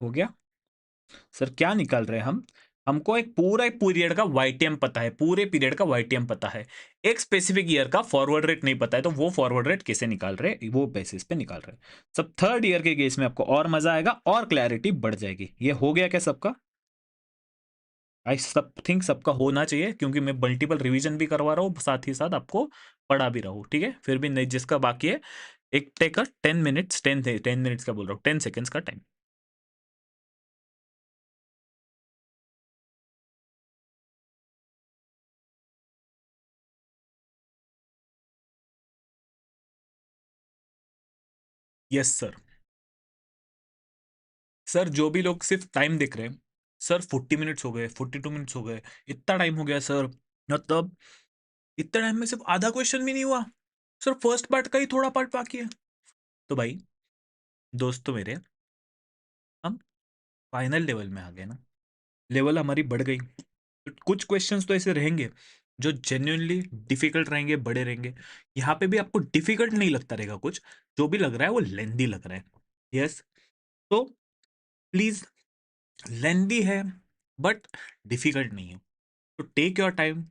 हो गया सर, क्या निकाल रहे हैं हम? हमको एक पीरियड का वाईटीएम पता है, पूरे पीरियड का वाईटीएम पता है, एक स्पेसिफिक ईयर का फॉरवर्ड रेट नहीं पता है, तो वो फॉरवर्ड रेट कैसे निकाल रहे हैं, वो बेसिस पे निकाल रहे हैं। सब थर्ड ईयर के केस में आपको और मजा आएगा और क्लैरिटी बढ़ जाएगी। ये हो गया क्या सबका? आई सब थिंक सबका होना चाहिए, क्योंकि मैं मल्टीपल रिवीजन भी करवा रहा हूँ, साथ ही साथ आपको पढ़ा भी रहा हूँ, ठीक है? फिर भी नहीं, जिसका बाकी है एक टेक 10 मिनट्स, 10 मिनट्स का बोल रहा हूँ, 10 सेकेंड्स का टाइम। Yes sir. सर जो भी लोग सिर्फ टाइम देख रहे हैं, सर 40 मिनट्स हो गए, 42 मिनट्स हो गए, इतना टाइम हो गया सर, मतलब इतना टाइम में सिर्फ आधा क्वेश्चन भी नहीं हुआ सर, फर्स्ट पार्ट का ही थोड़ा पार्ट बाकी है। तो भाई दोस्तों मेरे, हम फाइनल लेवल में आ गए ना, लेवल हमारी बढ़ गई। कुछ क्वेश्चंस तो ऐसे रहेंगे जो जेन्युइनली डिफिकल्ट रहेंगे, बड़े रहेंगे। यहाँ पे भी आपको डिफिकल्ट नहीं लगता रहेगा कुछ, जो भी लग रहा है वो लेंदी लग रहा है। यस, तो प्लीज, लेंदी है बट डिफिकल्ट नहीं है, तो टेक योर टाइम,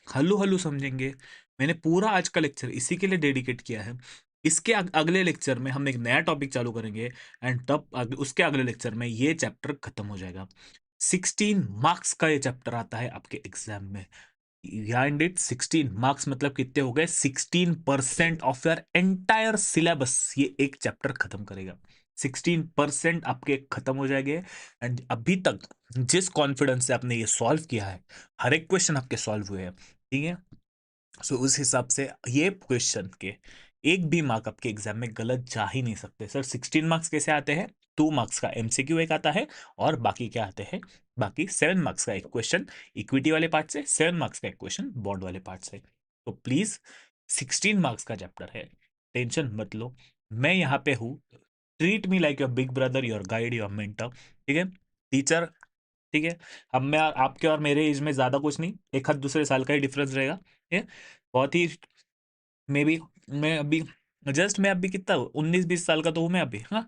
हल्लू हल्लू समझेंगे। मैंने पूरा आज का लेक्चर इसी के लिए डेडिकेट किया है। इसके अगले लेक्चर में हम एक नया टॉपिक चालू करेंगे, एंड तब उसके अगले लेक्चर में ये चैप्टर खत्म हो जाएगा। 16 मार्क्स का ये चैप्टर आता है आपके एग्जाम में। यार इट 16 मार्क्स मतलब कितने हो गए? 16% ऑफ योर एंटायर सिलेबस ये एक चैप्टर खत्म करेगा। 16% आपके खत्म हो जाएंगे। एंड अभी तक जिस कॉन्फिडेंस से आपने ये सॉल्व किया है, हर एक क्वेश्चन आपके सॉल्व हुए हैं, ठीक है? सो उस हिसाब से ये क्वेश्चन के एक भी मार्क आपके एग्जाम में गलत जा ही नहीं सकते सर। 16 मार्क्स कैसे आते हैं? 2 मार्क्स का एमसीक्यू एक आता है, और बाकी क्या आते हैं? बाकी 7 मार्क्स का एक क्वेश्चन इक्विटी वाले पार्ट से, 7 मार्क्स का एक क्वेश्चन बॉन्ड वाले पार्ट से। तो प्लीज, 16 मार्क्स का चैप्टर है, टेंशन मत लो, मैं यहाँ पे हूँ। Treat me like your big brother, your guide, your mentor, ठीक है? टीचर, ठीक है? हम में और आपके और मेरे एज में ज्यादा कुछ नहीं, एक हाथ दूसरे साल का ही डिफरेंस रहेगा, ठीक है? बहुत ही, मे बी, मैं अभी मैं अभी कितना 19-20 साल का तो हूँ मैं अभी, हाँ।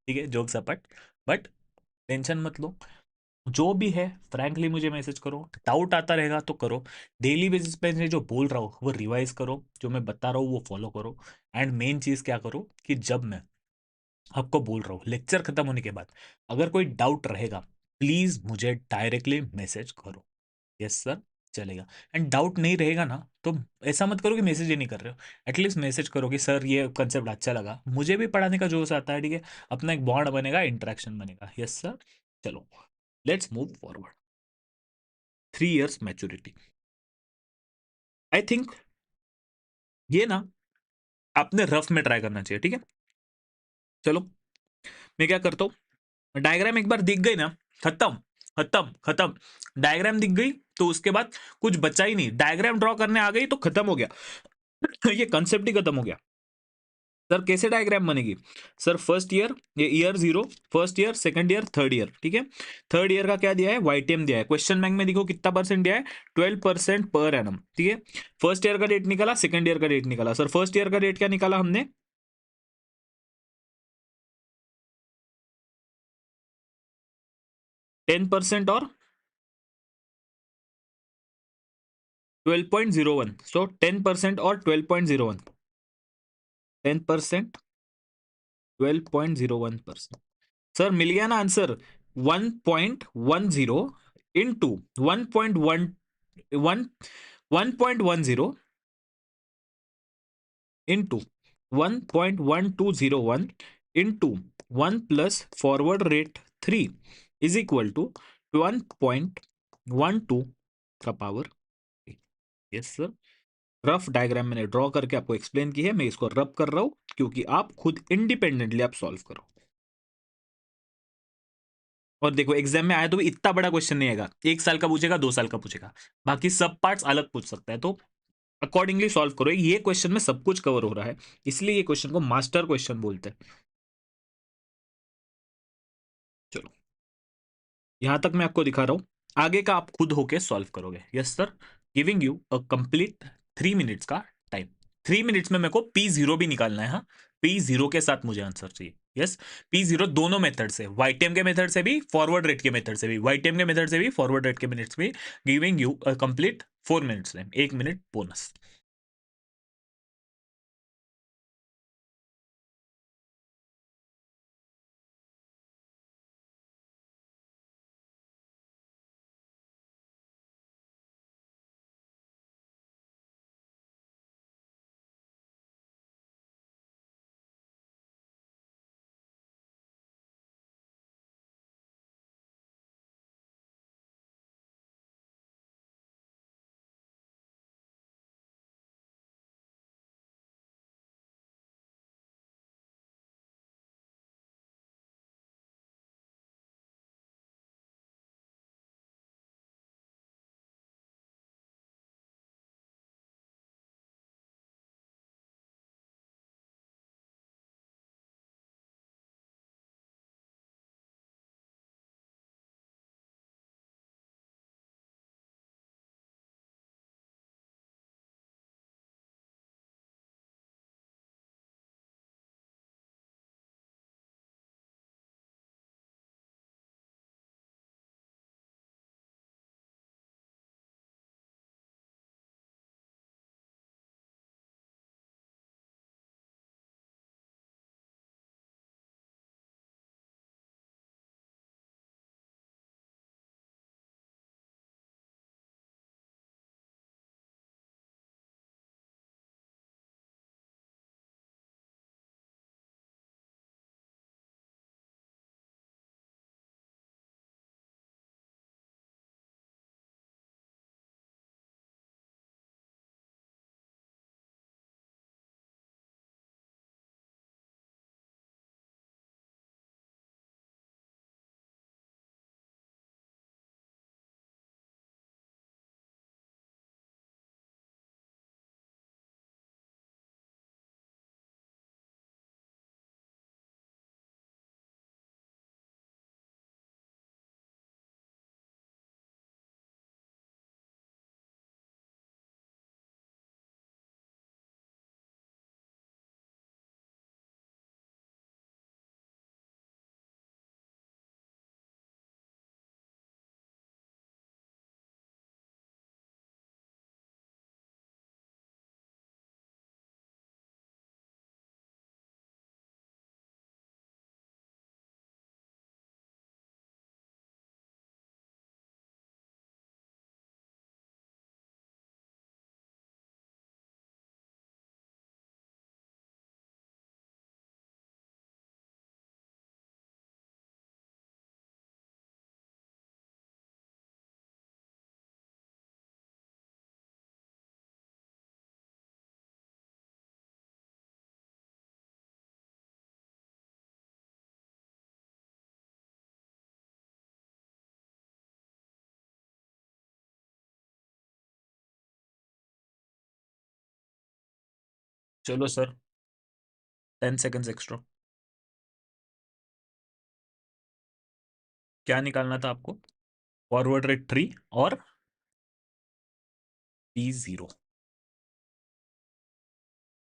ठीक है, जोक्स अपार्ट, बट टेंशन मत लो। जो भी है फ्रैंकली मुझे मैसेज करो, डाउट आता रहेगा तो करो। डेली बेसिस पे मैं जो बोल रहा हूँ वो रिवाइज करो, जो मैं बता रहा हूँ वो फॉलो करो। एंड मेन चीज़ क्या करो कि जब मैं आपको बोल रहा हूँ लेक्चर खत्म होने के बाद अगर कोई डाउट रहेगा, प्लीज मुझे डायरेक्टली मैसेज करो। यस सर, चलेगा। एंड डाउट नहीं रहेगा ना, तो ऐसा मत करो कि मैसेज ही नहीं कर रहे हो, एटलीस्ट मैसेज करो कि सर ये कंसेप्ट अच्छा लगा, मुझे भी पढ़ाने का जोश आता है, ठीक है? अपना एक बॉन्ड बनेगा, इंटरेक्शन बनेगा। यस सर, चलो, let's move forward. 3 years maturity, I think ये ना आपने रफ में ट्राई करना चाहिए, ठीक है? चलो, मैं क्या करता हूँ, डायग्राम एक बार दिख गई ना, खत्म, खत्म, खत्म। डायग्राम दिख गई तो उसके बाद कुछ बचा ही नहीं, डायग्राम ड्रॉ करने आ गई तो खत्म हो गया। ये कंसेप्ट ही खत्म हो गया। सर कैसे डायग्राम बनेगी? सर फर्स्ट ईयर, ये year 0, first year, second year, third year, ठीक है? थर्ड ईयर का क्या दिया है? वाईटीएम दिया है। क्वेश्चन बैंक में देखो कितना परसेंट दिया है? 12% पर एनम, ठीक है? फर्स्ट ईयर का डेट निकाला, सेकंड ईयर का डेट निकाला। सर फर्स्ट ईयर का डेट क्या निकाला हमने? 10% और 12.01, सो 10% और 12.01, 10%, 12.01%। सर मिल गया ना answer? 1.10 into 1.10 into 1.1201 into 1 plus forward rate 3 is equal to 1.12 का power. Yes sir. Rough diagram मैंने ड्रॉ करके आपको एक्सप्लेन की है, मैं इसको रब कर रहा हूं क्योंकि आप खुद इंडिपेंडेंटली आप सॉल्व करो। और देखो एग्जाम में आया तो भी इतना बड़ा क्वेश्चन नहीं आएगा, 1 साल का पूछेगा, 2 साल का पूछेगा, बाकी सब पार्ट्स अलग पूछ सकता है, तो अकॉर्डिंगली सॉल्व करो। ये क्वेश्चन में सब कुछ कवर हो रहा है, इसलिए ये क्वेश्चन को मास्टर क्वेश्चन बोलते हैं। चलो यहां तक मैं आपको दिखा रहा हूं, आगे का आप खुद होके सॉल्व करोगे। Yes sir. Giving you a complete 3 minutes का टाइम। 3 मिनट्स में मेरे को P0 भी निकालना है। हाँ, P0 के साथ मुझे आंसर चाहिए। यस, P0 दोनों मेथड से, वाईटीएम के मेथड से भी, फॉरवर्ड रेट के मेथड से भी, वाईटीएम के मेथड से भी, फॉरवर्ड रेट के मिनट्स भी। Giving you a complete 4 minutes, 1 minute bonus. चलो सर, 10 सेकेंड्स एक्स्ट्रा। क्या निकालना था आपको? फॉरवर्ड रेट 3 और P0।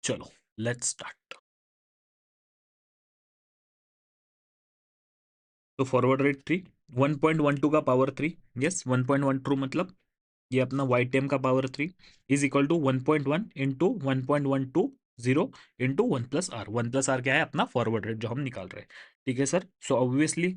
चलो लेट्स स्टार्ट। तो फॉरवर्ड रेट 3, 1.12 का पावर 3। यस, 1.12 मतलब ये अपना वाई टेम का power 3 is equal to 1.1 into 1.120 into 1 plus R. 1 plus R क्या है? अपना फॉरवर्ड रेट जो हम निकाल रहे हैं। ठीक है सर। सो ऑब्वियसली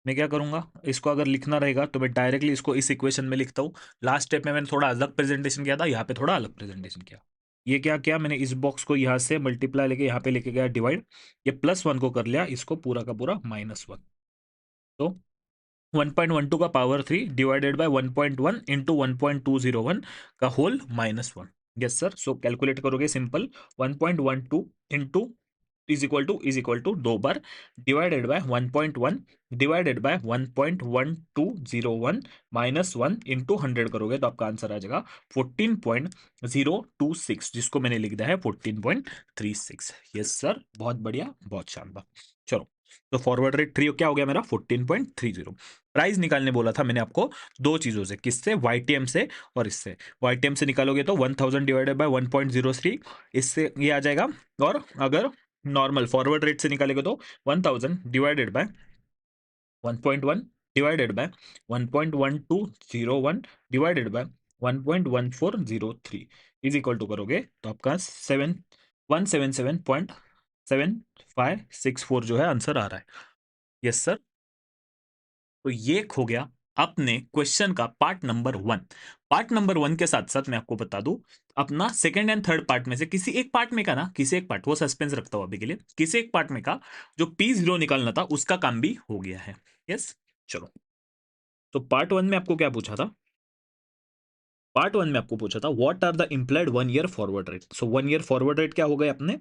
मैं क्या करूंगा, इसको अगर लिखना रहेगा तो मैं डायरेक्टली इसको इस इक्वेशन में लिखता हूँ। लास्ट स्टेप में मैंने थोड़ा अलग प्रेजेंटेशन किया था, यहाँ पे थोड़ा अलग प्रेजेंटेशन किया। ये क्या किया मैंने, इस बॉक्स को यहाँ से मल्टीप्लाई लेके यहाँ पे लेके गया डिवाइड, ये +1 को कर लिया, इसको पूरा का पूरा -1, तो 1.12 का पावर 3 डिवाइडेड बाय 1.1 इंटू 1.201 का whole -1। Yes sir, so calculate करोगे simple, 1.12 into is equal to 2 बार divided by 1.1 divided by 1.1201 -1 into 100 करोगे तो आपका आंसर आ जाएगा 14.026, जिसको मैंने लिख दिया है 14.36। यस सर, बहुत बढ़िया, बहुत शानदार। चलो, तो फॉरवर्ड रेट 3 क्या हो गया मेरा, 14.30। प्राइस निकालने बोला था मैंने आपको दो चीजों से, किससे, वाईटीएम से और इससे। वाईटीएम से निकालोगे तो 1000 डिवाइडेड बाय 1.03, इससे ये आ जाएगा। और अगर नॉर्मल फॉरवर्ड रेट से निकालेगा तो 1000 divided by 1.1 divided by 1.1201 divided by 1.1403 is equal to करोगे तो आपका 177.7564 जो है आंसर आ रहा है। यस सर, तो ये हो गया अपने क्वेश्चन का पार्ट नंबर 1। पार्ट नंबर 1 के साथ साथ मैं आपको बता दूं, अपना सेकंड एंड थर्ड पार्ट में से किसी एक पार्ट में का ना, किसी एक पार्ट, वो सस्पेंस रखता हूं अभी के लिए, किसी एक पार्ट में का जो P0 निकालना था उसका काम भी हो गया है। यस, चलो, तो पार्ट 1 में आपको क्या पूछा था, पार्ट 1 में आपको पूछा था what are the implied 1 year forward rate. So 1 year forward rate क्या हो गए अपने,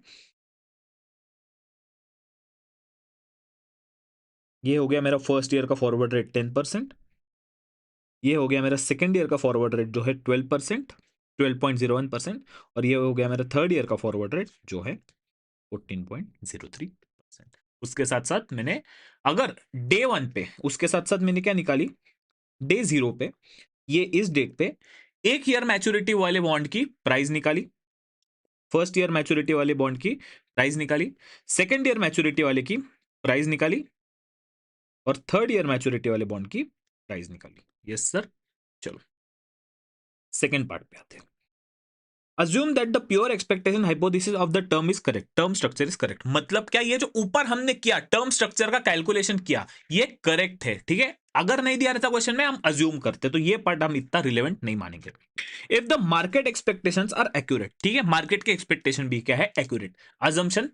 ये हो गया मेरा फर्स्ट ईयर का फॉरवर्ड रेट 10%, ये हो गया मेरा सेकेंड ईयर का फॉरवर्ड रेट जो है 12%, 12.01%, और ये हो गया मेरा थर्ड ईयर का फॉरवर्ड रेट जो है 14.03%। उसके साथ साथ मैंने, अगर डे 1 पे, उसके साथ साथ मैंने क्या निकाली, डे 0 पे, ये इस डेट पे एक ईयर मैच्योरिटी वाले बॉन्ड की प्राइस निकाली, फर्स्ट ईयर मैच्योरिटी वाले बॉन्ड की प्राइस निकाली, सेकेंड ईयर मैच्योरिटी वाले की प्राइस निकाली, और थर्ड ईयर मैच्योरिटी वाले बॉन्ड की प्राइस निकाली। यस सर, चलो सेकेंड पार्ट पे आते हैं। Assume that the pure expectation hypothesis of the term is correct, term structure is correct। मतलब क्या, ये जो ऊपर हमने किया टर्म स्ट्रक्चर का कैलकुलेशन किया, ये करेक्ट है, ठीक है। अगर नहीं दिया रहता क्वेश्चन में, हम अज्यूम करते, तो ये पार्ट हम इतना रिलेवेंट नहीं मानेंगे। If the market expectations are accurate, ठीक है, मार्केट के एक्सपेक्टेशन भी क्या है, accurate. Assumption,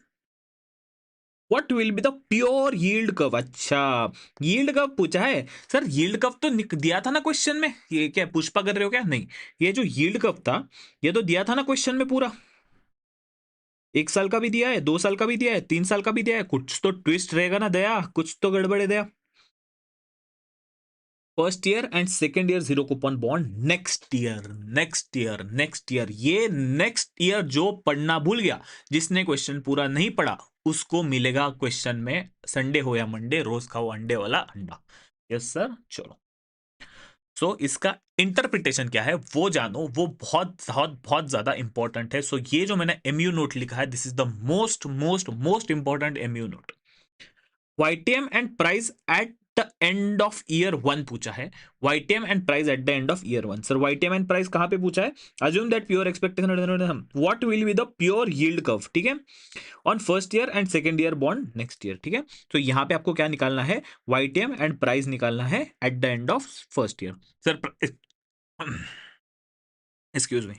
what will be the pure yield curve. अच्छा, यील्ड कर्व पूछा है सर, यील्ड कर्व तो दिया था ना क्वेश्चन में, ये क्या पुष्पा कर रहे हो क्या, नहीं, ये जो यील्ड कर्व था ये तो दिया था ना क्वेश्चन में पूरा, 1 साल का भी दिया है, 2 साल का भी दिया है, 3 साल का भी दिया है, कुछ तो ट्विस्ट रहेगा ना दया, कुछ तो गड़बड़ है Daya. First year and second year zero coupon bond next year, next year, next year, ये नेक्स्ट ईयर जो पढ़ना भूल गया, जिसने क्वेश्चन पूरा नहीं पढ़ा, उसको मिलेगा क्वेश्चन में संडे हो या मंडे, रोज खाओ अंडे वाला अंडा। यस सर, चलो, सो इसका इंटरप्रिटेशन क्या है वो जानो, वो बहुत बहुत बहुत ज्यादा इंपॉर्टेंट है। सो ये जो मैंने एमयू नोट लिखा है, this is the most most most important MU note. YTM and price at the end of year 1 पूछा है, YTM and price at the end of year 1। Sir YTM and price कहां पे पूछा है, assume that pure expectation what will be the pure yield curve, ठीक है, on first year and second year bond next year, ठीक है। तो यहां पे आपको क्या निकालना है, YTM एंड प्राइस निकालना है eight the end of first year. Sir excuse me,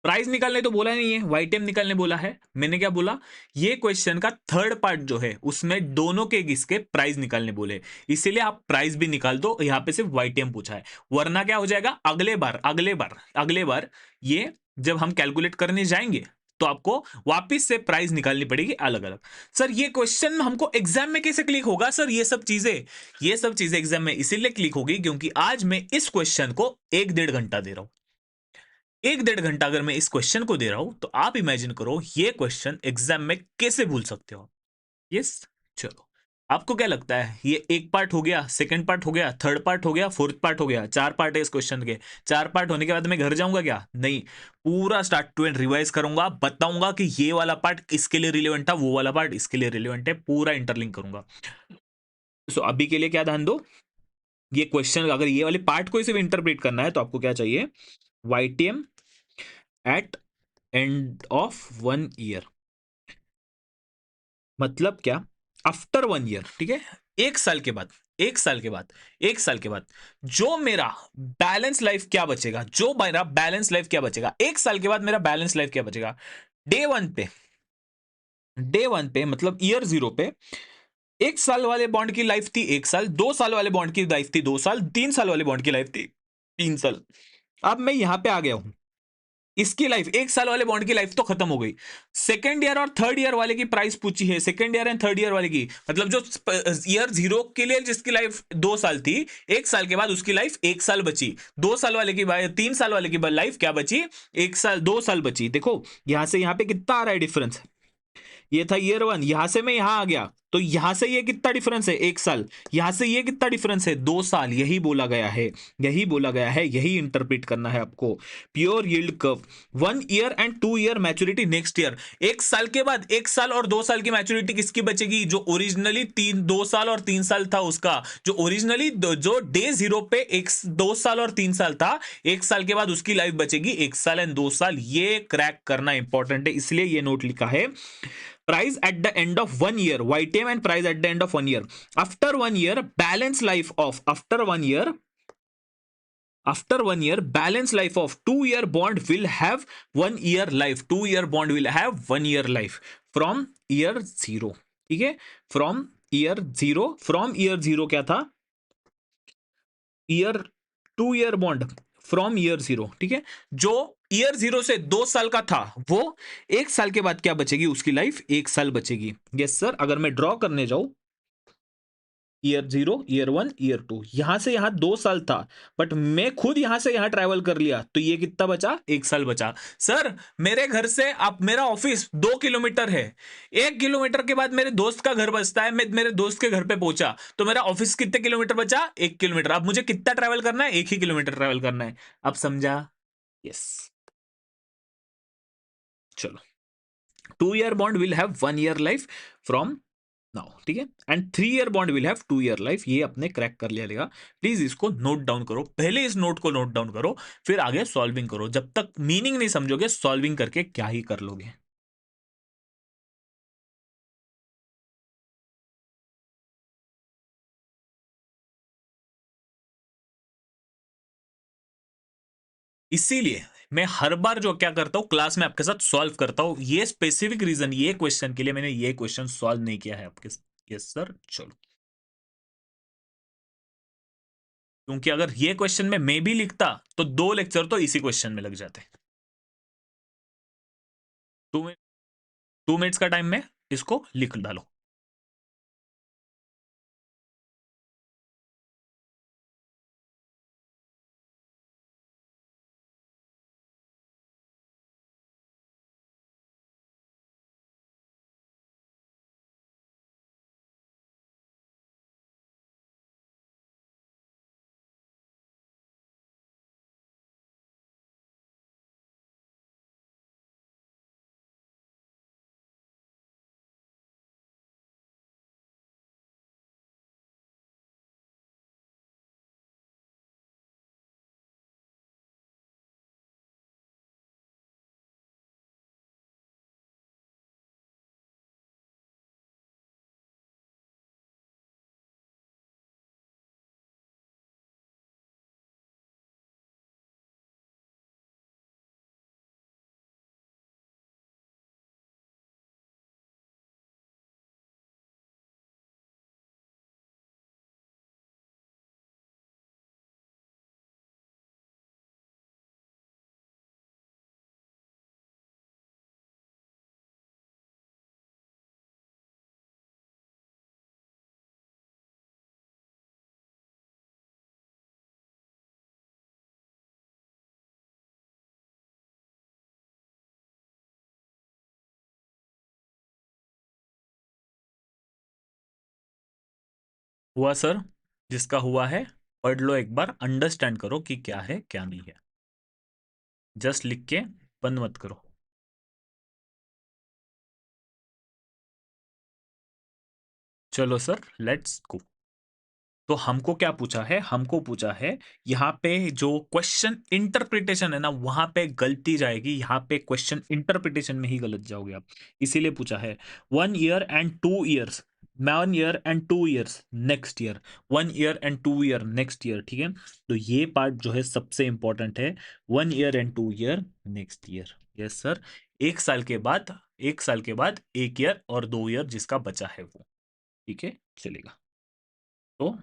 price निकालने तो बोला नहीं है, वाईटीएम निकालने बोला है। मैंने क्या बोला, ये क्वेश्चन का थर्ड पार्ट जो है उसमें दोनों के इसके प्राइस निकालने बोले, इसीलिए आप प्राइस भी निकाल दो, यहां पे सिर्फ वाईटीएम पूछा है। वरना क्या हो जाएगा, अगले बार ये जब हम कैलकुलेट करने जाएंगे तो आपको वापस से प्राइस निकालनी पड़ेगी अलग अलग। सर ये क्वेश्चन हमको एग्जाम में कैसे क्लिक होगा, सर ये सब चीजें एग्जाम में इसीलिए क्लिक होगी क्योंकि आज मैं इस क्वेश्चन को 1-1.5 घंटा दे रहा हूं। 1-1.5 घंटा अगर मैं इस क्वेश्चन को दे रहा हूं तो आप इमेजिन करो ये क्वेश्चन एग्जाम में कैसे भूल सकते हो। यस, चलो, आपको क्या लगता है, ये एक पार्ट हो गया, सेकंड पार्ट हो गया, थर्ड पार्ट हो गया, फोर्थ पार्ट हो गया, 4 पार्ट है इस क्वेश्चन के। 4 पार्ट होने के बाद मैं घर जाऊंगा क्या, नहीं, पूरा स्टार्ट टू एंड रिवाइज करूंगा, बताऊंगा कि ये वाला पार्ट इसके लिए रिलेवेंट था, वो वाला पार्ट इसके लिए रिलेवेंट है, पूरा इंटरलिंक करूंगा। सो अभी के लिए क्या ध्यान दो, ये क्वेश्चन अगर ये वाले पार्ट को सिर्फ इंटरप्रेट करना है तो आपको क्या चाहिए, YTM at end of 1 year, मतलब क्या, आफ्टर 1 ईयर, ठीक है, 1 साल के बाद, एक साल के बाद, एक साल के बाद जो मेरा बैलेंस लाइफ क्या बचेगा, जो मेरा बैलेंस लाइफ क्या बचेगा, एक साल के बाद मेरा बैलेंस लाइफ क्या बचेगा। डे वन पे, डे वन पे मतलब ईयर जीरो पे, एक साल वाले बॉन्ड की लाइफ थी एक साल, 2 साल वाले बॉन्ड की लाइफ थी 2 साल, 3 साल वाले बॉन्ड की लाइफ थी 3 साल। अब मैं यहां पे आ गया हूं, इसकी लाइफ, एक साल वाले बॉन्ड की लाइफ तो खत्म हो गई। सेकेंड ईयर और थर्ड ईयर वाले की प्राइस पूछी है, second year and third year वाले की, मतलब जो ईयर जीरो के लिए जिसकी लाइफ 2 साल थी, एक साल के बाद उसकी लाइफ एक साल बची। 2 साल वाले की, 3 साल वाले की लाइफ क्या बची, एक साल, 2 साल बची। देखो यहां से यहां पे कितना आ रहा है डिफरेंस, ये था ईयर वन, यहां से मैं यहां आ गया तो यहां से ये कितना डिफरेंस है, एक साल, यहां से ये कितना डिफरेंस है, 2 साल। यही बोला गया है, यही बोला गया है, यही इंटरप्रेट करना है आपको। Pure yield curve, 1 year and 2 year maturity next year, एक साल के बाद, एक साल और 2 साल की मैच्योरिटी किसकी बचेगी, जो ओरिजिनली 2 साल और 3 साल था उसका, जो ओरिजिनली जो डे जीरो पे 2 साल और 3 साल था, एक साल के बाद उसकी लाइफ बचेगी 1 साल एंड 2 साल। ये क्रैक करना इंपॉर्टेंट है, इसलिए ये नोट लिखा है। Price at the end of 1 year, YTM, and price at the end of 1 year. After 1 year, balance life of, after 1 year, balance life of 2 year bond will have 1 year life. 2 year bond will have 1 year life from year zero. ठीक है, from year zero, from year zero क्या था, year, 2 year bond from year zero. ठीक है, जो year zero से 2 साल का था वो एक साल के बाद क्या बचेगी, उसकी लाइफ एक साल बचेगी। यस सर, अगर मैं ड्रॉ करने जाऊं, year zero, year one, year two, यहां से यहां 2 साल था, बट मैं खुद यहां से यहां ट्रैवल कर लिया तो ये कितना बचा, एक साल बचा। सर मेरे घर से अब मेरा ऑफिस 2 किलोमीटर है, 1 किलोमीटर के बाद मेरे दोस्त का घर बसता है, मैं मेरे दोस्त के घर पे पहुंचा तो मेरा ऑफिस कितने किलोमीटर बचा, 1 किलोमीटर। अब मुझे कितना ट्रैवल करना है, 1 ही किलोमीटर ट्रैवल करना है। अब समझा? यस। चलो, 2 year bond will have 1 year life from now. ठीक है, and 3 year bond will have 2 year life. ये अपने क्रैक कर लिया लेगा। प्लीज इसको नोट डाउन करो, पहले इस नोट को नोट डाउन करो, फिर आगे सॉल्विंग करो। जब तक मीनिंग नहीं समझोगे, सॉल्विंग करके क्या ही कर लोगे। इसीलिए मैं हर बार जो क्या करता हूं, क्लास में आपके साथ सॉल्व करता हूं। ये स्पेसिफिक रीजन, ये क्वेश्चन के लिए मैंने ये क्वेश्चन सॉल्व नहीं किया है आपके साथ। यस सर, चलो। क्योंकि अगर ये क्वेश्चन में मैं भी लिखता तो 2 लेक्चर तो इसी क्वेश्चन में लग जाते। 2 मिनट्स का टाइम में इसको लिख डालो। हुआ सर, जिसका हुआ है पढ़ लो एक बार, अंडरस्टैंड करो कि क्या है क्या नहीं है। जस्ट लिख के बंद मत करो। चलो सर, लेट्स गो। तो हमको क्या पूछा है, हमको पूछा है यहाँ पे जो क्वेश्चन इंटरप्रिटेशन है ना, वहां पे गलती जाएगी। यहाँ पे क्वेश्चन इंटरप्रिटेशन में ही गलत जाओगे आप, इसीलिए पूछा है 1 year and 2 years. 1 year and 2 years next year, 1 year and 2 year next year, ठीक है। तो ये पार्ट जो है सबसे इंपॉर्टेंट है, 1 year and 2 year next year. Yes sir, 1 साल के बाद, 1 साल के बाद 1 ईयर और 2 ईयर जिसका बचा है वो, ठीक है, चलेगा। तो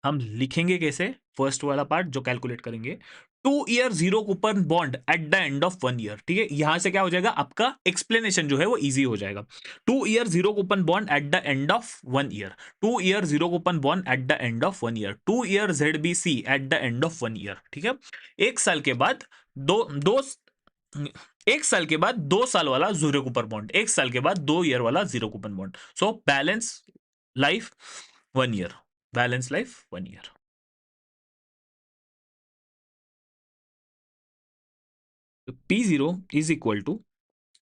हम लिखेंगे कैसे, फर्स्ट वाला पार्ट जो कैलकुलेट करेंगे, 2 year zero coupon bond eight the end of 1 year, ठीक है। यहां से क्या हो जाएगा, आपका एक्सप्लेनेशन जो है वो इजी हो जाएगा। 2 year zero coupon bond eight the end of 1 year, 2 year zero coupon bond eight the end of 1 year, 2 year ZBC eight the end of 1 year, ठीक है। एक साल के बाद दो दो 1 साल के बाद 2 साल वाला जीरो कूपन बॉन्ड, 1 साल के बाद 2 ईयर वाला zero coupon bond. So balance life 1 year, balance life 1 year. P0 is equal to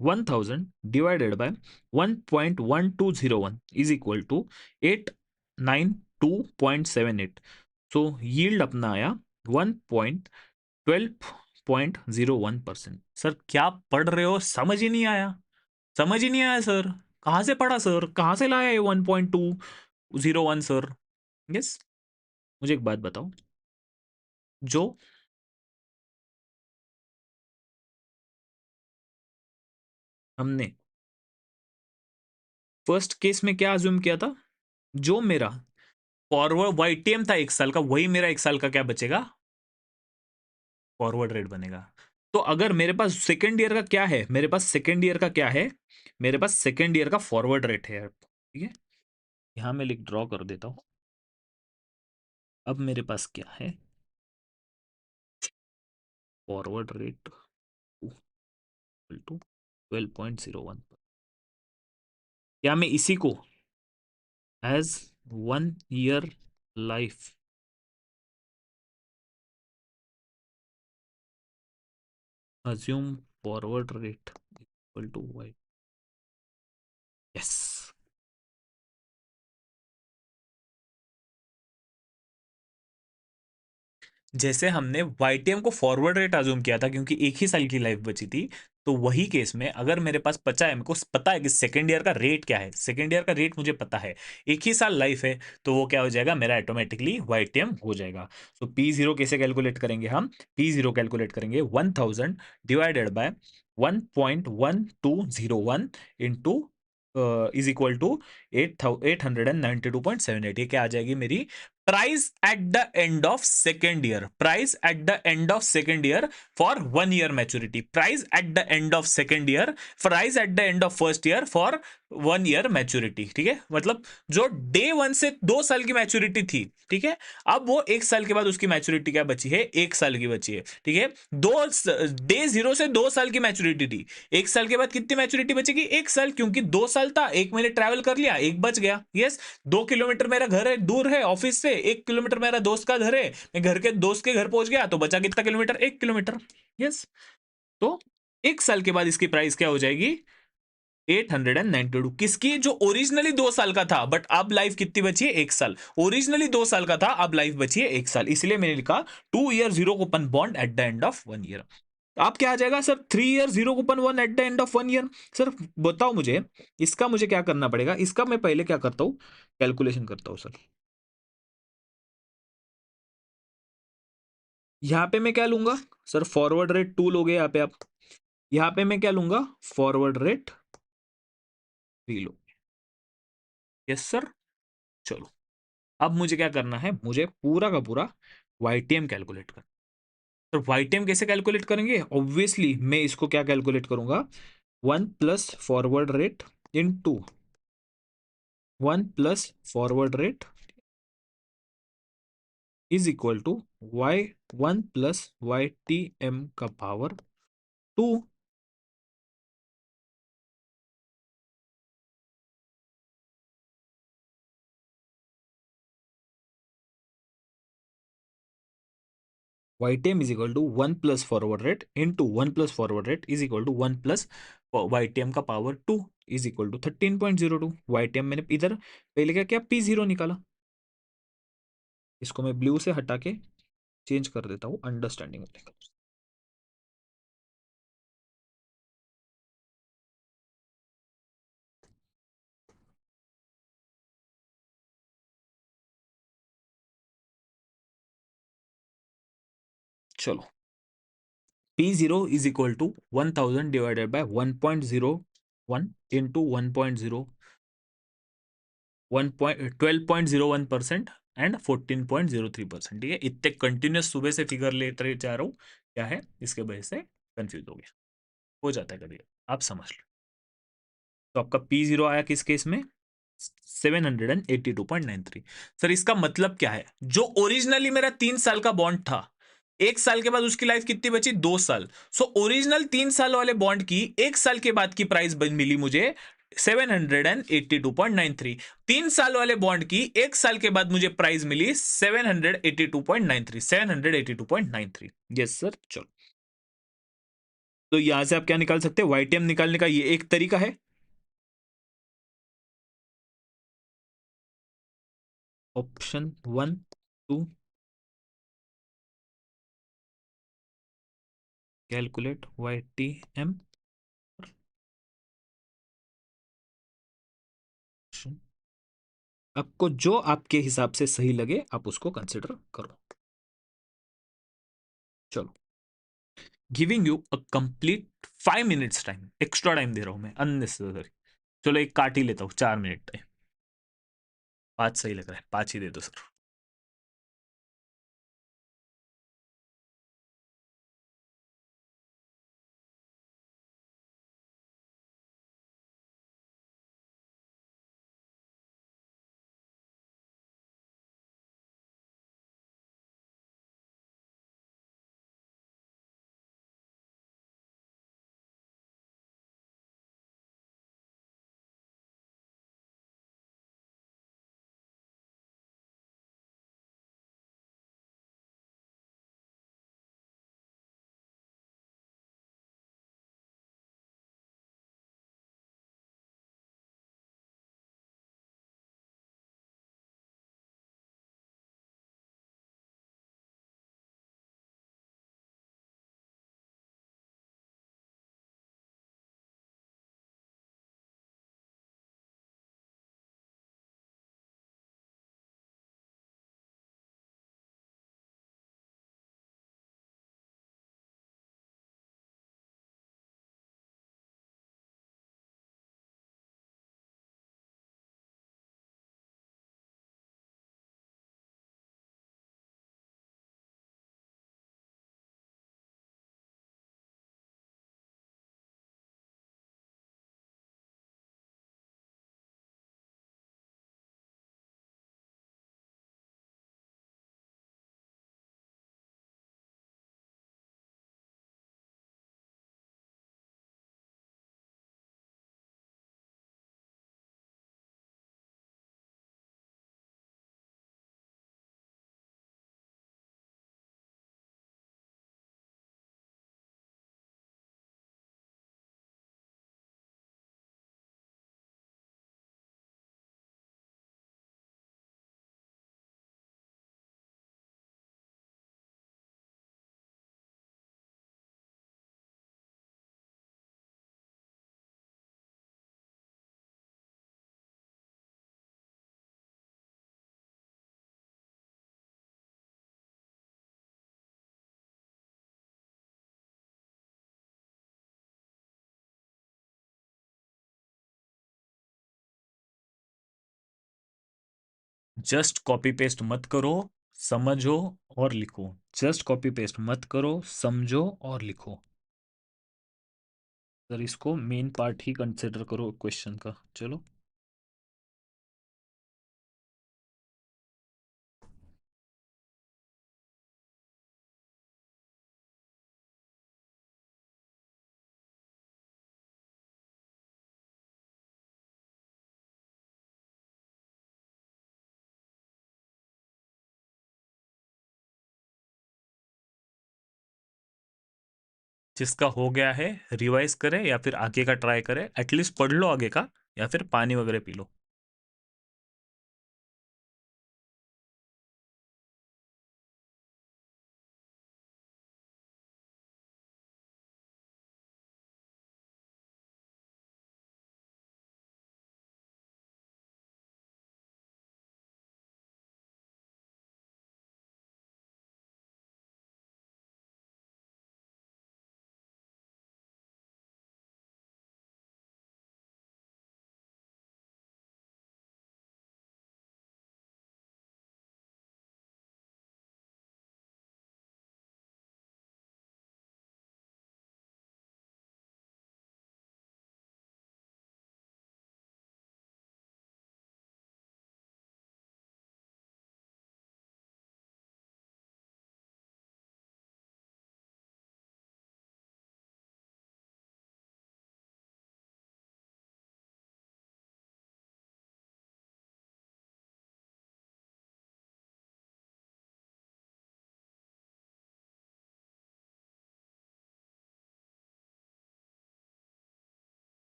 1000 divided by 1.1201 is equal to 892.78। So yield अपना आया 1.12.01%। सर क्या पढ़ रहे हो, समझ ही नहीं आया, समझ ही नहीं आया सर, कहाँ से पढ़ा सर, कहाँ से लाया ये 1.201 सर। यस, मुझे एक बात बताओ, जो हमने फर्स्ट केस में क्या अज्यूम किया था, जो मेरा फॉरवर्ड वाईटीएम था 1 साल का, वही मेरा 1 साल का क्या बचेगा, फॉरवर्ड रेट बनेगा। तो अगर मेरे पास सेकेंड ईयर का क्या है, मेरे पास सेकेंड ईयर का क्या है, मेरे पास सेकेंड ईयर का फॉरवर्ड रेट है, ठीक है। यहां मैं लिख ड्रॉ कर देता हूं। अब मेरे पास क्या है, फॉरवर्ड रेट इक्वल टू 12.01। क्या मैं इसी को as 1 year life assume forward rate equal to y? Yes। जैसे हमने वाईटीएम को फॉरवर्ड रेट अज्यूम किया था क्योंकि एक ही साल की लाइफ बची थी, तो वही केस में अगर मेरे पास बचा है, मेरे को पता है कि सेकेंड ईयर का रेट क्या है, सेकेंड ईयर का रेट मुझे पता है, एक ही साल लाइफ है, तो वो क्या हो जाएगा, मेरा ऑटोमेटिकली वाईटीएम हो जाएगा। तो P0 कैसे कैलकुलेट करेंगे हम, P0 कैलकुलेट करेंगे 1000 divided by 1.1201 into is equal to 892.78। ये क्या आ जाएगी मेरी price at the end of second year, price at the end of second year for 1 year maturity, price at the end of second year, price at the end of first year for 1 year maturity, ठीक है। मतलब जो day 1 से 2 साल की maturity थी, ठीक है, अब वो 1 साल के बाद उसकी मैच्योरिटी क्या बची है, 1 साल की बची है, ठीक है। डे 0 से 2 साल की मैच्योरिटी थी, 1 साल के बाद कितनी मैच्योरिटी बचेगी, 1 साल, क्योंकि 2 साल था, एक महीने ट्रैवल कर लिया, एक बच गया। यस, 2 किलोमीटर मेरा घर है, दूर है ऑफिस से, 1 किलोमीटर मेरा दोस्त का घर है, मैं घर के दोस्त के घर पहुंच गया, तो बचा कितना किलोमीटर, 1 किलोमीटर। यस, तो 1 साल के बाद इसकी प्राइस क्या हो जाएगी, 892। किसकी, जो ओरिजिनली 2 साल का था, बट अब लाइफ कितनी बची है, 1 साल, ओरिजिनली 2 साल का था, अब लाइफ बची है 1 साल, इसलिए मैंने लिखा 2 year zero coupon bond eight the end of 1 year. आप क्या आ जाएगा sir, 3 year zero coupon one eight the end of 1 year. Sir बताओ मुझे, इसका मुझे क्या करना पड़ेगा, इसका मैं पहले क्या करता हूँ, कैलकुलेशन करता हूँ सर। यहाँ पे मैं क्या लूंगा सर, फॉरवर्ड रेट 2 लोगे यहाँ पे आप, यहाँ पे मैं क्या लूंगा, फॉरवर्ड रेट 3 लो। यस सर, चलो अब मुझे क्या करना है, मुझे पूरा का पूरा वाईटीएम कैलकुलेट करना। तो वाईटीएम कैसे कैलकुलेट करेंगे, ऑब्वियसली मैं इसको क्या कैलकुलेट करूंगा, 1 plus forward rate into 1 plus forward rate is equal to y1 plus YTM का power 2। YTM is equal to 1 plus forward rate into 1 plus forward rate is equal to 1 plus YTM का power 2 is equal to 13.02। YTM मैंने इधर पहले क्या किया, P0 निकाला, इसको मैं ब्लू से हटा के चेंज कर देता हूँ अंडरस्टैंडिंग होने का। चलो, P0 is equal to 1000 divided by 1.01 into 12.01% and 14.03%। ठीक है, इतने कंटिन्यूस सुबह से फिगर लेते जा रहा हूँ, क्या है इसके वजह से कंफ्यूज हो गया, हो जाता है कभी, आप समझ लो। तो आपका P0 आया किस केस में, 782.93। सर इसका मतलब क्या है, जो ओरिजिनली मेरा 3 साल का बॉन्ड था, 1 साल के बाद उसकी लाइफ कितनी बची, 2 साल। सो ओरिजिनल 3 साल वाले बॉन्ड की 1 साल के बाद की प्राइस मिली मुझे 782.93। 3 साल वाले बॉन्ड की 1 साल के बाद मुझे प्राइस मिली 782.93, 782.93। यस सर, चलो। तो यहां से आप क्या निकाल सकते हैं, वाईटीएम निकालने का ये एक तरीका है। Option 1 2, calculate YTM। आपको जो आपके हिसाब से सही लगे आप उसको कंसिडर करो। चलो, giving you a complete 5 minutes time, extra time दे रहा हूं मैं अननेसेसरी। चलो एक काट ही लेता हूं, 4 मिनट टाइम। 5 सही लग रहा है, 5 ही दे दो सर। जस्ट कॉपी पेस्ट मत करो, समझो और लिखो। जस्ट कॉपी पेस्ट मत करो, समझो और लिखो। सर इसको मेन पार्ट ही कंसिडर करो क्वेश्चन का। चलो, जिसका हो गया है रिवाइज करें या फिर आगे का ट्राई करें, एटलीस्ट पढ़ लो आगे का, या फिर पानी वगैरह पी लो।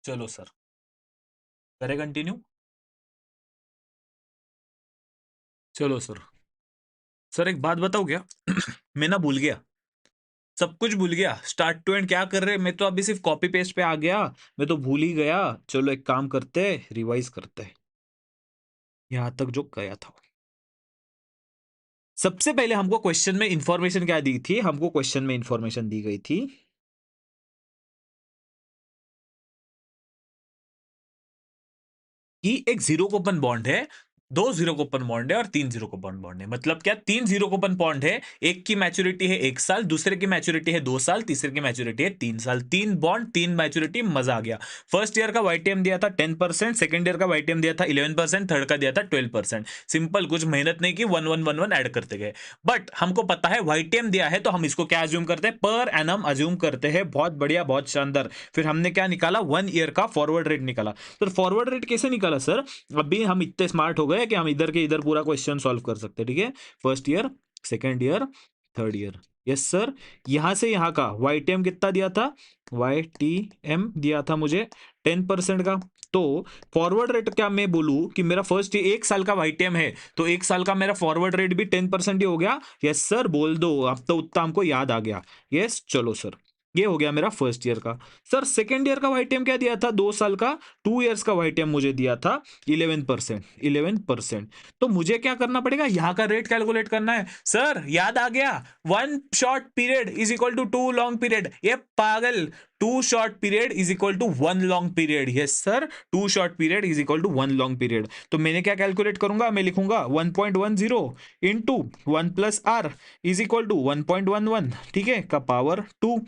चलो सर, करें कंटिन्यू। चलो सर। सर एक बात बताओ क्या? मैं ना भूल गया, सब कुछ भूल गया, स्टार्ट टू एंड क्या कर रहे, मैं तो अभी सिर्फ कॉपी पेस्ट पे आ गया। मैं तो भूल ही गया। चलो एक काम करते, रिवाइज करते, यहां तक जो गया था। सबसे पहले हमको क्वेश्चन में इंफॉर्मेशन क्या दी थी? हमको क्वेश्चन में इंफॉर्मेशन दी गई थी कि एक जीरो कोपन बॉन्ड है, दो जीरो कोपन बॉन्ड है और तीन जीरो कोपन बॉन्ड है। मतलब क्या? तीन जीरो कोपन बॉन्ड है, एक की मैच्योरिटी है 1 साल, दूसरे की मैच्योरिटी है 2 साल, तीसरे की मैच्योरिटी है 3 साल। तीन बॉन्ड, तीन मैच्योरिटी, मजा आ गया। फर्स्ट ईयर का वाईटीएम दिया था 10%, सेकंड ईयर का वाईटीएम दिया था 11%, थर्ड का दिया था 12%। सिंपल, कुछ मेहनत नहीं की, one one one one add करते गए। बट हमको पता है वाईटीएम दिया है, तो हम इसको क्या अज्यूम करते हैं? पर एनम अज्यूम करते हैं। बहुत बढ़िया, बहुत शानदार। फिर हमने क्या निकाला? 1 ईयर का फॉरवर्ड रेट निकाला। तो फॉरवर्ड रेट कैसे निकाला सर? अभी हम इतने स्मार्ट हो गए कि हम इधर के इधर पूरा क्वेश्चन सॉल्व कर सकते हैं। ठीक है, first year, second year, third year. Yes sir. यहां से यहां का वाई टी एम कितना दिया था? वाई टी एम दिया था मुझे 10% का। तो फॉरवर्ड रेट क्या मैं बोलूं कि मेरा फर्स्ट 1 साल का वाईटीएम है, तो 1 साल का मेरा फॉरवर्ड रेट भी 10% ही हो गया। यस सर, बोल दो, अब तो उतना हमको याद आ गया। यस, चलो सर, ये हो गया मेरा फर्स्ट ईयर का। सर सेकेंड ईयर का वाईटीएम क्या दिया था? 2 साल का, 2 ईयर्स का वाईटीएम मुझे दिया था 11%। 11%। तो मुझे क्या करना पड़ेगा? यहां का रेट कैलकुलेट करना है। सर याद आ गया, one short period is equal to two long period. ये पागल, two short period is equal to one long period. Yes sir, two short period is equal to one long period. तो मैंने क्या कैलकुलेट करूंगा? मैं लिखूंगा 1.10 into 1 + r is equal to 1.11, ठीक है, का power 2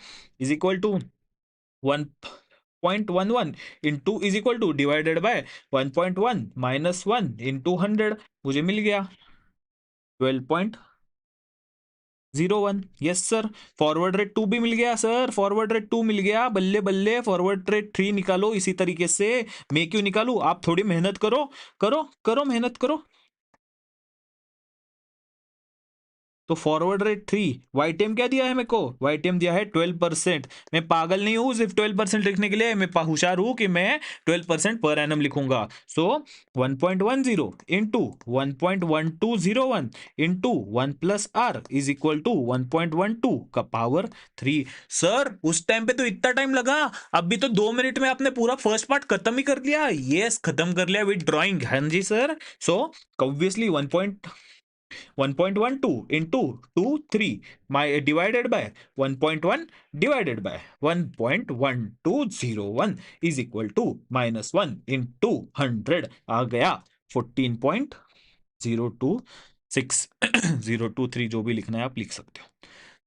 is equal to 1.11 into is equal to divided by 1.1 minus 1 into 100। मुझे मिल गया 12.01। Yes sir. फॉरवर्ड रेट 2 भी मिल गया सर, फॉरवर्ड रेट 2 मिल गया। बल्ले बल्ले, फॉरवर्ड रेट 3 निकालो इसी तरीके से। मैं क्यों निकालू? आप थोड़ी मेहनत करो, करो करो, मेहनत करो। तो फॉरवर्ड रेट 3, वाईटीएम क्या दिया है मेरे को? वाईटीएम दिया है 12%। मैं पागल नहीं हूं सिर्फ 12% लिखने के लिए, मैं होशियार हूं कि मैं 12% पर एनम लिखूंगा। So 1.10 into 1.1201 into 1 + r is equal to 1.12 का पावर 3। सर उस टाइम पे तो इतना टाइम लगा, अभी तो 2 मिनट में आपने पूरा फर्स्ट पार्ट खत्म ही कर लिया। यस, खत्म कर लिया विद ड्राइंग। हाँ जी sir. So obviously 1.12 into 2 3 my divided by 1.1 divided by 1.1201 is equal to -1 into 100 आ गया 14.026। 023 जो भी लिखना है आप लिख सकते हो।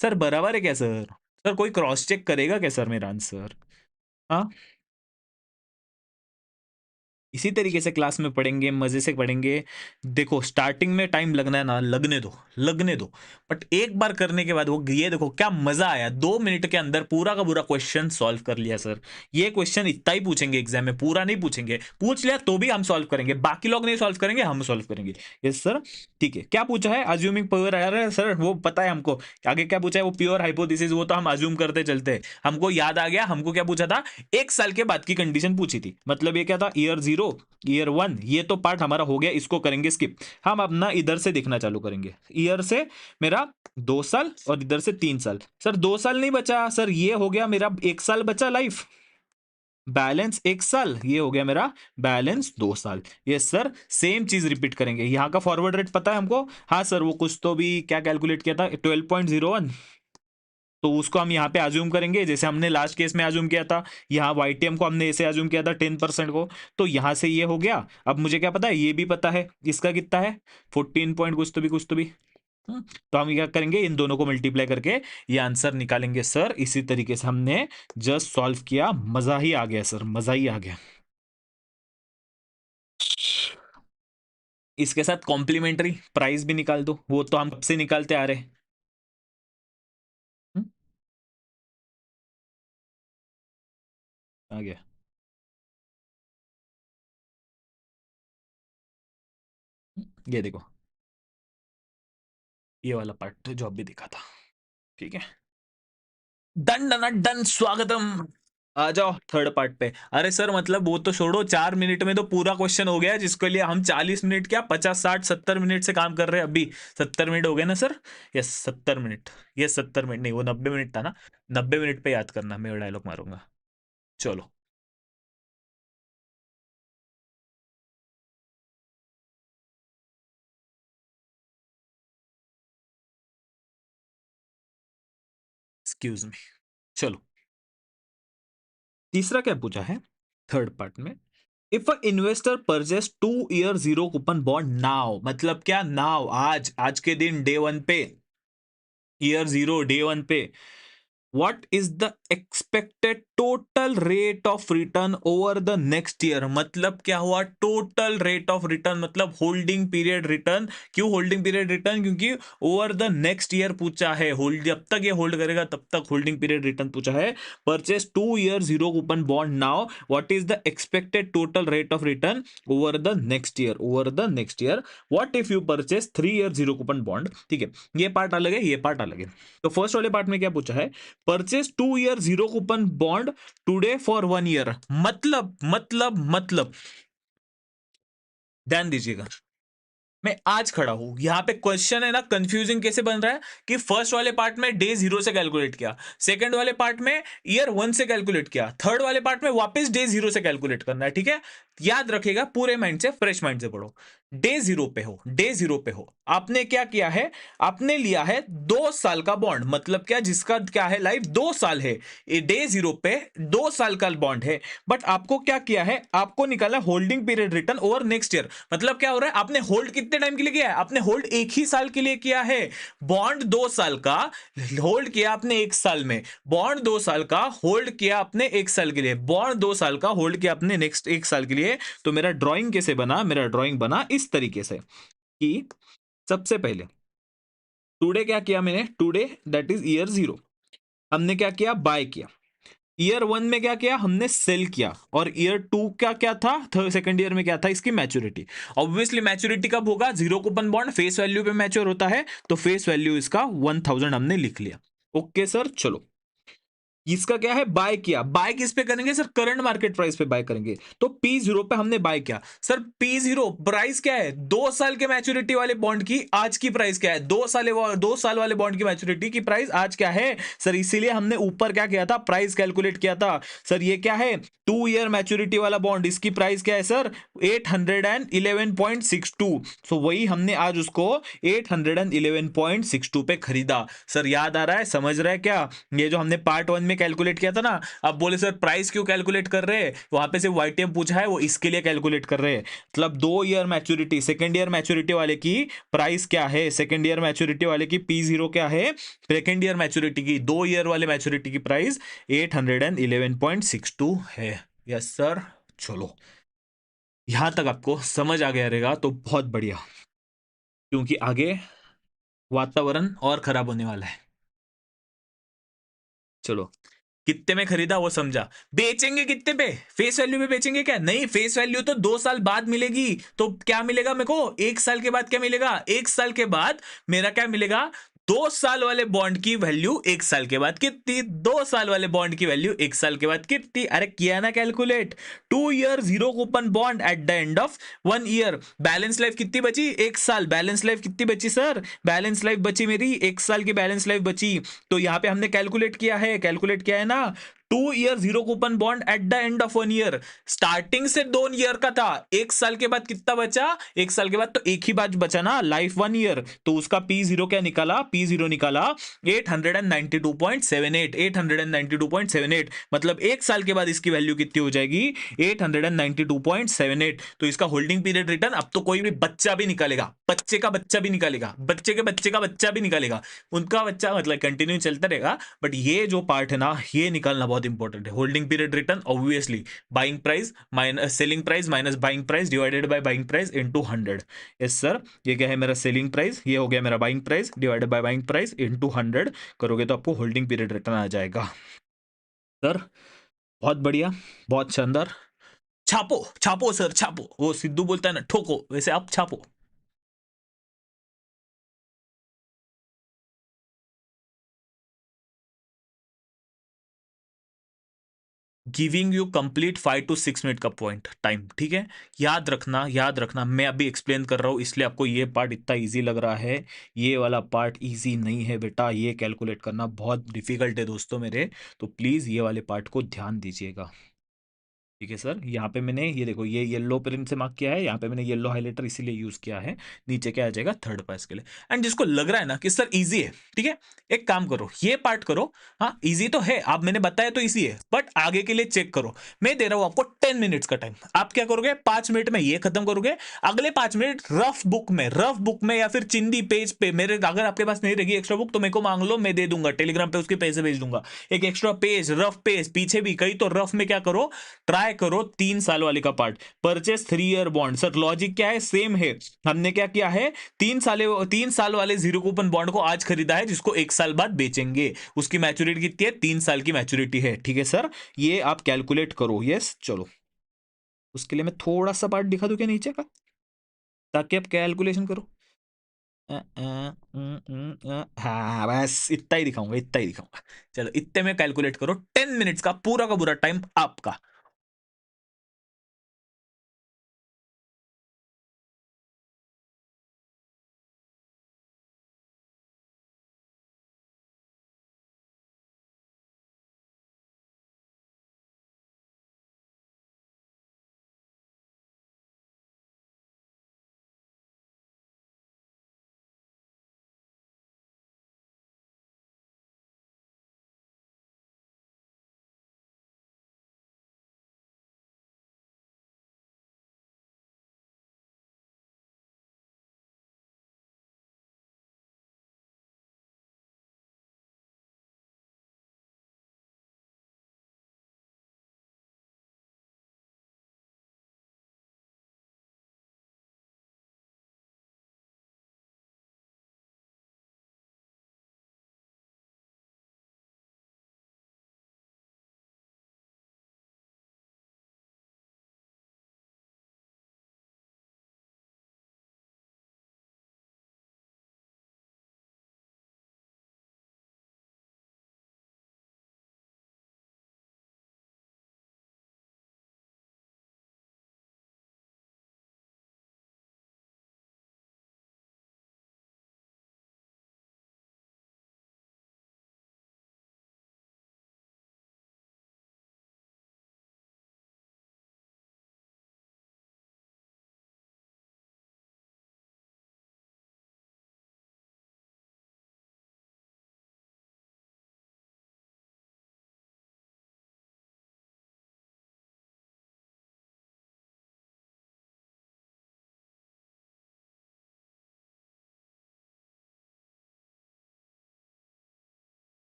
सर बराबर है क्या सर? सर कोई क्रॉस चेक करेगा क्या सर मेरा आंसर? हाँ, इसी तरीके से क्लास में पढ़ेंगे, मजे से पढ़ेंगे। देखो स्टार्टिंग में टाइम लगना है ना, लगने दो, लगने दो। बट एक बार करने के बाद वो, ये देखो क्या मजा आया, 2 मिनट के अंदर पूरा का पूरा क्वेश्चन सॉल्व कर लिया सर। ये क्वेश्चन इतना ही पूछेंगे एग्जाम में, पूरा नहीं पूछेंगे। पूछ लिया तो भी हम सॉल्व करेंगे, बाकी लोग नहीं सॉल्व करेंगे, हम सॉल्व करेंगे। Yes sir. ठीक है, क्या पूछा है? अज्यूमिंग प्योर आ रहा है सर, वो पता है हमको। आगे क्या पूछा है? वो प्योर हाइपोथेसिस, वो तो हम अज्यूम करते चलते हैं। हमको याद आ गया, हमको क्या पूछा था? 1 साल के बाद की कंडीशन पूछी थी। मतलब ये क्या था? ईयर 0, ईयर 1, ये तो पार्ट हमारा हो गया, इसको करेंगे स्किप। हम अपना इधर से देखना चालू करेंगे। ईयर से मेरा 2 साल और इधर से 3 साल। सर 2 साल नहीं बचा सर, ये हो गया मेरा 1 साल बचा लाइफ। बैलेंस 1 साल, ये हो गया मेरा बैलेंस 2 साल। ये सर सेम चीज रिपीट करेंगे। यहाँ का फॉरवर्ड रेट पता है हमको? हाँ सर, वो कुछ तो भी क्या कैलकुलेट किया था, 12.01। तो उसको हम यहाँ पे अज्यूम करेंगे, जैसे हमने लास्ट केस में अज्यूम किया था। यहाँ वाईटीएम को हमने ऐसे अज्यूम किया था 10% को। तो यहाँ से ये हो गया। अब मुझे क्या पता है? ये भी पता है इसका कितना है, 14 पॉइंट कुछ तो भी, कुछ तो भी। तो हम क्या करेंगे? इन दोनों को मल्टीप्लाई करके ये आंसर निकालेंगे सर। इसी तरीके से हमने जस्ट सॉल्व किया, मजा ही आ गया सर, मजा ही आ गया। इसके साथ कॉम्प्लीमेंट्री प्राइस भी निकाल दो, वो तो हम कब से निकालते आ रहे हैं। हम्म, आ गया। ये देखो, ये वाला पार्ट जो अभी दिखा था। ठीक है, डन डन डन, स्वागतम। आ जाओ थर्ड पार्ट पे। अरे सर मतलब वो तो छोड़ो, 4 मिनट में तो पूरा क्वेश्चन हो गया, जिसके लिए हम 40 मिनट क्या 50 60 70 मिनट से काम कर रहे हैं अभी। 70 मिनट हो गए ना sir? Yes 70 minute. Yes 70 minute नहीं, वो 90 मिनट था ना। 90 मिनट पे याद करना, मैं डायलॉग मारूंगा। चलो। Excuse me. चलो, तीसरा क्या पूछा है थर्ड पार्ट में। If a investor purchase 2 year zero coupon bond now, मतलब क्या नाउ, आज, आज के दिन डे वन पे, ईयर जीरो डे वन पे, what is the expected total rate of return over the next year? मतलब क्या हुआ टोटल रेट ऑफ रिटर्न, मतलब होल्डिंग पीरियड रिटर्न। क्यों होल्डिंग पीरियड रिटर्न? क्योंकि ओवर द नेक्स्ट ईयर पूछा है, होल्ड जब तक ये होल्ड करेगा तब तक होल्डिंग पीरियड रिटर्न पूछा है। Purchase 2 year zero coupon bond now, what is the expected total rate of return over the next year, over the next year. What if you purchase 3 year zero coupon bond, ठीक है। ये part अलग है, ये part अलग है। तो first वाले पार्ट में क्या पूछा है, purchase 2 year zero coupon bond today for 1 year. मतलब ध्यान दीजिएगा, मैं आज खड़ा हूं यहां पे, क्वेश्चन है ना कंफ्यूजिंग कैसे बन रहा है कि फर्स्ट वाले पार्ट में डे जीरो से कैलकुलेट किया, सेकंड वाले पार्ट में ईयर वन से कैलकुलेट किया, थर्ड वाले पार्ट में वापस डे जीरो से कैलकुलेट करना है, ठीक है। याद रखिएगा, पूरे माइंड से, फ्रेश माइंड से पढ़ो। डे जीरो पे हो, डे जीरो पे हो, आपने क्या किया है, आपने लिया है 2 साल का बॉन्ड, मतलब क्या, जिसका क्या है लाइफ 2 साल है। ये डे जीरो पे 2 साल का बॉन्ड है। बट आपको क्या किया है, आपको निकाला holding period return over next year. मतलब क्या हो रहा है, आपने होल्ड कितने टाइम के लिए किया है, आपने होल्ड एक ही साल के लिए किया है। बॉन्ड 2 साल का होल्ड किया आपने एक साल में, बॉन्ड 2 साल का होल्ड किया आपने एक साल के लिए, बॉन्ड 2 साल का होल्ड किया आपने नेक्स्ट एक साल के लिए। तो मेरा ड्राइंग कैसे बना, मेरा ड्राइंग बना इस तरीके से कि सबसे पहले टुडे क्या किया मैंने, today that is year zero, हमने क्या किया, बाय किया। ईयर वन में क्या किया, हमने सेल किया। और ईयर टू का क्या था, थर्ड सेकंड ईयर में क्या था, इसकी मैच्योरिटी। ऑब्वियसली मैच्योरिटी कब होगा, zero coupon bond face value पे मैच्योर होता है, तो फेस वैल्यू इसका 1000 हमने लिख लिया। ओके सर, चलो। इसका क्या है, बाय किया। बाय किस पे करेंगे सर, करंट मार्केट प्राइस पे बाय करेंगे। तो पी जीरो पे हमने बाय किया। सर पी जीरो प्राइस क्या है, 2 साल के मैच्योरिटी वाले बॉन्ड की आज की प्राइस क्या है, 2 साल वाले बॉन्ड की मैच्योरिटी की प्राइस आज क्या है सर, इसीलिए हमने ऊपर क्या किया था, प्राइस कैलकुलेट किया था। सर ये क्या है, 2 ईयर मैच्योरिटी वाला बॉन्ड, इसकी प्राइस क्या है सर, 811.62। सो वही हमने आज उसको 811.62 पे खरीदा। सर याद आ रहा है, समझ रहा है क्या, ये जो हमने पार्ट वन में कैलकुलेट किया था ना। अब बोले सर प्राइस क्यों कैलकुलेट कर रहे हैं, वहां पे से वाईटीएम पूछा है, वो इसके लिए कैलकुलेट कर रहे हैं। मतलब 2 year maturity, second year maturity वाले की प्राइस क्या है, सेकेंड ईयर मैच्योरिटी वाले की पी जीरो क्या है, सेकेंड ईयर मैच्योरिटी की, 2 ईयर वाले मैच्योरिटी की प्राइस 811.62 है। Yes sir. चलो, यहां तक आपको समझ आ गया रहेगा तो बहुत बढ़िया, क्योंकि आगे वातावरण और खराब होने वाला है। चलो, कितने में खरीदा वो समझा, बेचेंगे कितने पे, फेस वैल्यू पे बेचेंगे क्या, नहीं फेस वैल्यू तो 2 साल बाद मिलेगी। तो क्या मिलेगा मेरे को, एक साल के बाद क्या मिलेगा, एक साल के बाद मेरा क्या मिलेगा, 2 साल वाले बॉन्ड की वैल्यू एक साल के बाद कितनी, 2 साल वाले बॉन्ड की वैल्यू एक साल के बाद कितनी, अरे किया ना calculate. 2 year zero coupon bond eight the end of 1 year, balance life कितनी बची, एक साल, बैलेंस लाइफ कितनी बची सर, बैलेंस लाइफ बची मेरी एक साल की बैलेंस लाइफ बची। तो यहां पे हमने कैलकुलेट किया है, कैलकुलेट किया है ना, 2 year zero coupon bond eight the end of 1 year, starting से 2 ईयर का था, एक साल के बाद कितना बचा, एक साल के बाद तो एक ही बात बचा ना, लाइफ 1 ईयर, तो उसका पी जीरो क्या निकाला, पी जीरो निकाला 892.78, 892.78, मतलब एक साल के बाद इसकी वैल्यू कितनी हो जाएगी, 892.78। तो इसका होल्डिंग पीरियड रिटर्न अब तो कोई भी बच्चा भी निकालेगा, बच्चे का बच्चा भी निकालेगा, बच्चे के बच्चे का बच्चा भी निकालेगा, उनका बच्चा, मतलब कंटिन्यू चलता रहेगा। बट ये जो पार्ट है ना, ये निकालना बहुत इंपॉर्टेंट है। Holding period return obviously buying price minus selling price minus buying price divided by buying price into 100। Yes sir, ये क्या है मेरा सेलिंग प्राइस, ये हो गया मेरा buying price divided by buying price into 100, करोगे तो आपको होल्डिंग पीरियड रिटर्न आ जाएगा। सर बहुत बढ़िया, बहुत शानदार। छापो छापो सर छापो, वो सिद्धू बोलता है ना ठोको, वैसे आप छापो। Giving you complete 5 to 6 minute का पॉइंट टाइम, ठीक है। याद रखना, याद रखना, मैं अभी एक्सप्लेन कर रहा हूँ इसलिए आपको ये पार्ट इतना इजी लग रहा है। ये वाला पार्ट इजी नहीं है बेटा, ये कैलकुलेट करना बहुत डिफिकल्ट है दोस्तों मेरे। तो प्लीज़ ये वाले पार्ट को ध्यान दीजिएगा। ठीक है सर, यहाँ पे मैंने ये देखो ये येलो पेन से मार्क किया है, यहाँ पे मैंने येलो हाइलाइटर इसीलिए यूज किया है। नीचे क्या आ जाएगा थर्ड पास के लिए। एंड जिसको लग रहा है ना कि सर इजी है, ठीक है, एक काम करो ये पार्ट करो। हाँ इजी तो है, आप मैंने बताया तो इजी है, बट आगे के लिए चेक करो। मैं दे रहा हूं आपको 10 मिनट्स का टाइम। आप क्या करोगे, 5 मिनट में ये खत्म करोगे। अगले 5 मिनट रफ बुक में या फिर चिंदी पेज पे मेरे, अगर आपके पास नहीं रहेगी एक्स्ट्रा बुक तो मेरे को मांग लो, मैं दे दूंगा, टेलीग्राम पे उसके पैसे भेज दूंगा। एक एक्स्ट्रा पेज, रफ पेज पीछे भी कहीं तो रफ में क्या करो, ट्राई करो 3 साल वाले का part. Purchase 3 year bond, sir logic क्या है, सेम है। हमने क्या किया है, 3 साल वाले जीरो कूपन बॉन्ड को आज खरीदा है, जिसको 1 साल बाद बेचेंगे। उसकी मैच्योरिटी कितनी है, 3 साल की मैच्योरिटी है, ठीक है सर। ये आप कैलकुलेट करो। यस चलो, उसके लिए मैं थोड़ा सा पार्ट दिखा दूं क्या नीचे का, ताकि आप कैलकुलेशन करो। हाँ बस इतना ही दिखाऊंगा, इतना ही दिखाऊंगा। चलो इतने में कैलकुलेट करो, 10 मिनट्स का पूरा टाइम आपका।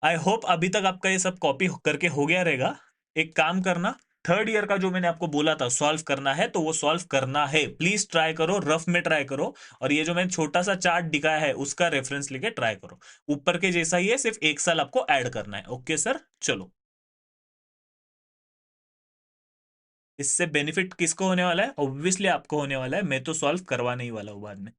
आई होप अभी तक आपका ये सब कॉपी करके हो गया रहेगा। एक काम करना, थर्ड ईयर का जो मैंने आपको बोला था सॉल्व करना है, तो वो सॉल्व करना है, प्लीज ट्राई करो, रफ में ट्राई करो। और ये जो मैंने छोटा सा चार्ट दिखाया है उसका रेफरेंस लेके ट्राई करो। ऊपर के जैसा ही है, सिर्फ एक साल आपको ऐड करना है। ओके सर, चलो। इससे बेनिफिट किसको होने वाला है? ऑब्वियसली आपको होने वाला है, मैं तो सॉल्व करवाने ही वाला हूँ बाद में।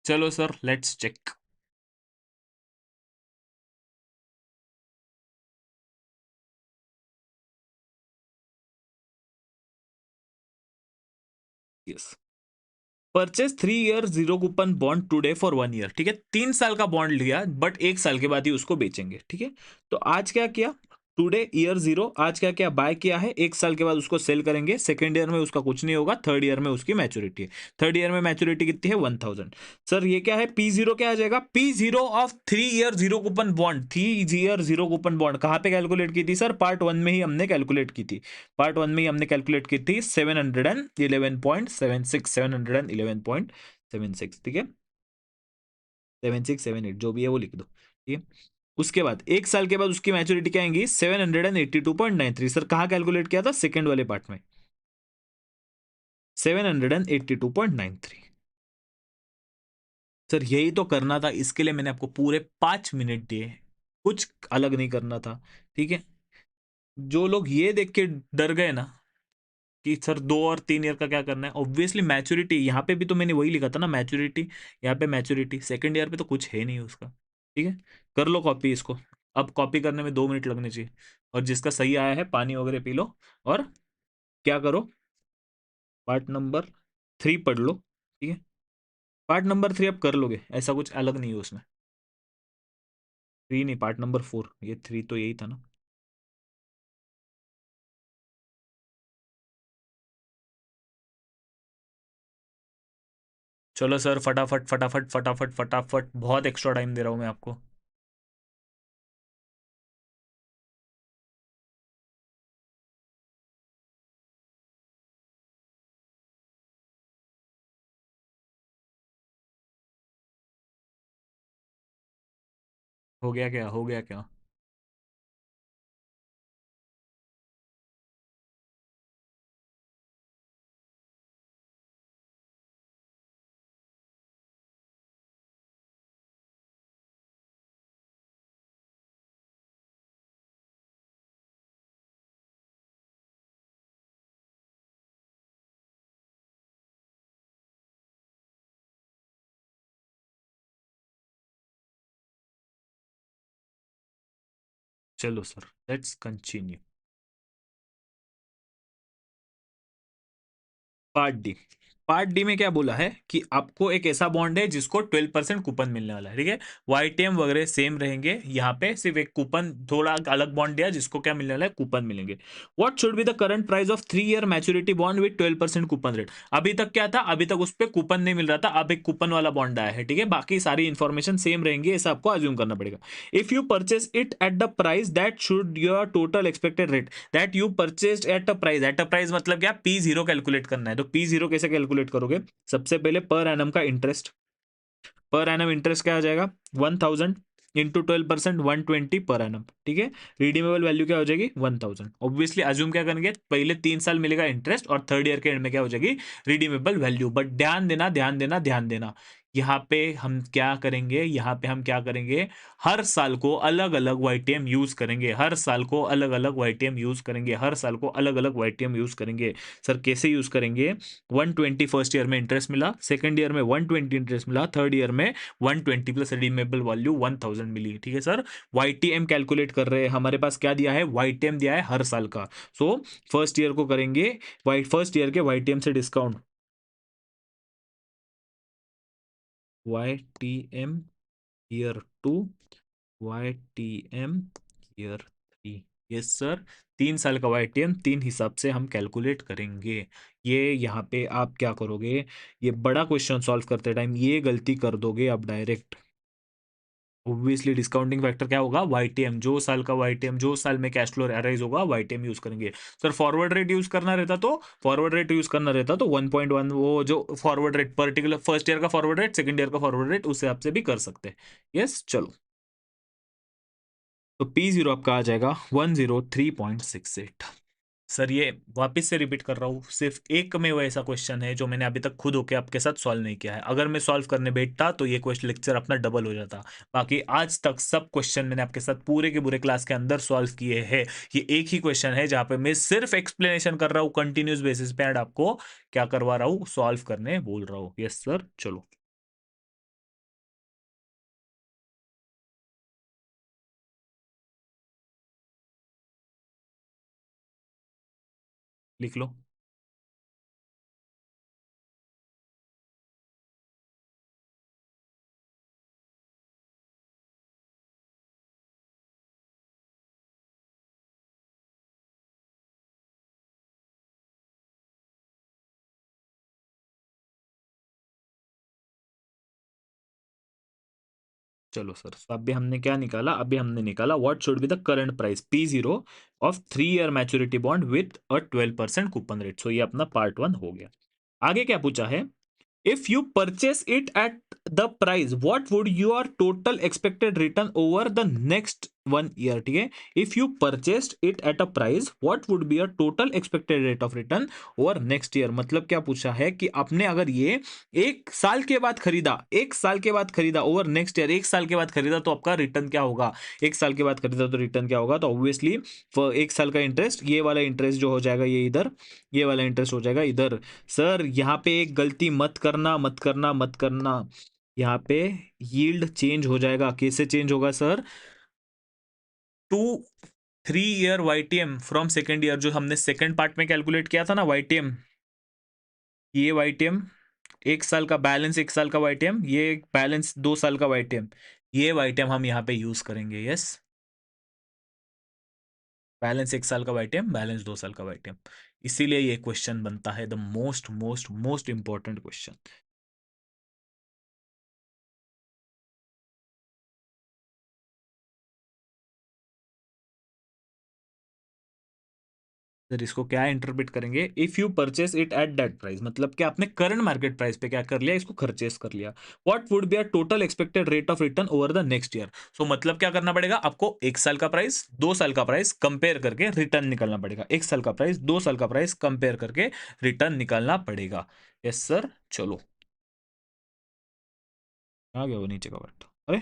चलो sir, let's check. Yes. Purchase 3 year zero coupon bond today for 1 year. ठीक है, 3 साल का बॉन्ड लिया, बट 1 साल के बाद ही उसको बेचेंगे। ठीक है, तो आज क्या किया? टुडे ईयर जीरो, आज क्या किया? बाय किया है, 1 साल के बाद उसको सेल करेंगे। सेकेंड ईयर में उसका कुछ नहीं होगा, थर्ड ईयर में उसकी मैच्योरिटी है। थर्ड ईयर में मैच्योरिटी कितनी है? 1000। सर ये क्या है? पी जीरो क्या आ जाएगा? P zero of 3 year zero coupon bond. 3 year zero coupon bond कहाँ पे कैलकुलेट की थी सर? पार्ट वन में ही हमने कैलकुलेट की थी। पार्ट वन में ही हमने कैलकुलेट की थी 711.76, 711.76। ठीक है, 7678 जो भी है वो लिख दो। ठीक है, उसके बाद 1 साल के बाद उसकी मैच्योरिटी क्या आएंगी? 782.93। सर कहाँ कैलकुलेट किया था? सेकेंड वाले पार्ट में, 782.93। सर यही तो करना था, इसके लिए मैंने आपको पूरे 5 मिनट दिए, कुछ अलग नहीं करना था। ठीक है, जो लोग ये देख के डर गए ना कि सर 2 और 3 ईयर का क्या करना है, ऑब्वियसली मैच्योरिटी यहाँ पे भी तो मैंने वही लिखा था ना, मैच्योरिटी। यहाँ पे मैच्योरिटी, सेकंड ईयर पे तो कुछ है नहीं उसका। ठीक है, कर लो कॉपी इसको। अब कॉपी करने में 2 मिनट लगने चाहिए। और जिसका सही आया है पानी वगैरह पी लो, और क्या करो, पार्ट नंबर 3 पढ़ लो। ठीक है, पार्ट नंबर 3 आप कर लोगे, ऐसा कुछ अलग नहीं है उसमें। 3 नहीं, पार्ट नंबर 4, ये 3 तो यही था ना। चलो सर, फटाफट फटाफट फटाफट फटाफट, बहुत एक्स्ट्रा टाइम दे रहा हूँ मैं आपको। हो गया क्या, हो गया क्या? चलो sir, let's continue. Part D. Part D में क्या बोला है कि आपको एक ऐसा बॉन्ड है जिसको 12% कूपन मिलने वाला है, ठीक है। वाईटीएम वगैरह सेम रहेंगे, यहाँ पे सिर्फ एक कूपन, थोड़ा अलग बॉन्ड दिया जिसको क्या मिलने वाला है, कूपन मिलेंगे। What should be the current price of 3 year maturity bond with 12% coupon rate? अभी तक क्या था, अभी तक उस पर कूपन नहीं मिल रहा था, अब एक कूपन वाला बॉन्ड आया है, ठीक है। बाकी सारी इन्फॉर्मेशन सेम रहेंगी, ऐसा आपको अज्यूम करना पड़ेगा। If you purchase it at the price that should your total expected rate that you purchased at a price. At a price मतलब क्या, पी जीरो कैलकुलेट करना है। तो पी जीरो कैसे कैलकुलेट करोगे? सबसे पहले पर एनम का इंटरेस्ट, पर एनम इंटरेस्ट क्या आ जाएगा, 1000 इंटू 12%, 120 पर एनम, ठीक है। रिडीमेबल वैल्यू क्या हो जाएगी, 1000। ऑब्वियसली अज्यूम क्या करेंगे, पहले 3 साल मिलेगा इंटरेस्ट और थर्ड ईयर के एंड में क्या हो जाएगी, रिडीमेबल वैल्यू। बट ध्यान देना, ध्यान देना, ध्यान देना, यहाँ पे हम क्या करेंगे, यहाँ पे हम क्या करेंगे, हर साल को अलग अलग वाईटीएम यूज करेंगे, हर साल को अलग अलग वाईटीएम यूज करेंगे, हर साल को अलग अलग वाईटीएम यूज करेंगे। सर कैसे यूज करेंगे, 120 फर्स्ट ईयर में इंटरेस्ट मिला, सेकंड ईयर में 120 इंटरेस्ट मिला, थर्ड ईयर में 120 प्लस रिडीमेबल वैल्यू 1000 मिली, ठीक है सर। वाईटीएम कैलकुलेट कर रहे हैं, हमारे पास क्या दिया है, वाईटीएम दिया है हर साल का। सो फर्स्ट ईयर को करेंगे, वाई फर्स्ट ईयर के वाईटीएम से डिस्काउंट, YTM year two, YTM year three. Yes sir, 3 साल का वाईटीएम 3 हिसाब से हम कैलकुलेट करेंगे। ये यहाँ पे आप क्या करोगे, ये बड़ा क्वेश्चन सॉल्व करते टाइम ये गलती कर दोगे आप डायरेक्ट। ऑब्वियसली डिस्काउंटिंग फैक्टर क्या होगा, वाईटीएम, जो साल का वाईटीएम, जो साल में कैश फ्लो अराइज होगा, वाईटीएम यूज करेंगे। सर फॉरवर्ड रेट यूज करना रहता तो, फॉरवर्ड रेट यूज करना रहता तो 1.1, वो जो forward rate particular first year का फॉरवर्ड रेट, सेकंड ईयर का फॉरवर्ड रेट, उस हिसाब से भी कर सकते हैं। यस चलो, तो पी जीरो आपका आ जाएगा 103.68। सर ये वापस से रिपीट कर रहा हूँ, सिर्फ एक में वो ऐसा क्वेश्चन है जो मैंने अभी तक खुद होके आपके साथ सॉल्व नहीं किया है। अगर मैं सॉल्व करने बैठता तो ये क्वेश्चन लेक्चर अपना डबल हो जाता। बाकी आज तक सब क्वेश्चन मैंने आपके साथ पूरे के पूरे क्लास के अंदर सॉल्व किए हैं। ये एक ही क्वेश्चन है जहाँ पे मैं सिर्फ एक्सप्लेनेशन कर रहा हूँ कंटिन्यूस बेसिस पे, एंड आपको क्या करवा रहा हूँ, सॉल्व करने बोल रहा हूँ। यस सर चलो, लिख लो। चलो सर, तो अभी हमने क्या निकाला, अभी हमने निकाला what should be the current price P zero of 3 year maturity bond with a 12% coupon rate. So ये अपना पार्ट वन हो गया। आगे क्या पूछा है, if you purchase it at the price what would your total expected return over the next 1 year, ठीक है। if you purchased it at a price what would be a total expected rate of return over next year, मतलब क्या पूछा है कि आपने अगर ये 1 साल के बाद खरीदा, 1 साल के बाद खरीदा, ओवर नेक्स्ट ईयर 1 साल के बाद खरीदा, तो आपका रिटर्न क्या होगा, 1 साल के बाद खरीदा तो रिटर्न क्या होगा। तो ऑब्वियसली 1 साल का इंटरेस्ट, ये वाला इंटरेस्ट जो हो जाएगा ये इधर, ये वाला इंटरेस्ट हो जाएगा इधर। सर यहाँ पे एक गलती मत करना, मत करना, मत करना, यहाँ पे यील्ड चेंज हो जाएगा। कैसे चेंज होगा sir, to 3 year YTM from second year, जो हमने सेकेंड पार्ट में कैलकुलेट किया था ना वाईटीएम, ये वाईटीएम 1 साल का बैलेंस, 1 साल का वाईटीएम, ये बैलेंस 2 साल का वाईटीएम, ये वाईटीएम हम यहाँ पे यूज करेंगे। यस, बैलेंस 1 साल का वाईटीएम, बैलेंस 2 साल का वाईटीएम। इसीलिए ये क्वेश्चन बनता है the most most most important question. Sir इसको क्या इंटरप्रेट करेंगे, if you purchase it at that price, मतलब कि आपने करंट मार्केट प्राइस पे क्या कर लिया, इसको परचेस कर लिया। What would be a total expected rate of return over the next year. So मतलब क्या करना पड़ेगा आपको, 1 साल का प्राइस 2 साल का प्राइस कंपेयर करके रिटर्न निकालना पड़ेगा, 1 साल का प्राइस 2 साल का प्राइस कंपेयर करके रिटर्न निकालना पड़ेगा। यस सर, चलो आ गया वो नीचे का वर्ड, अरे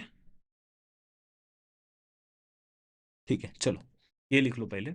ठीक है चलो, ये लिख लो पहले।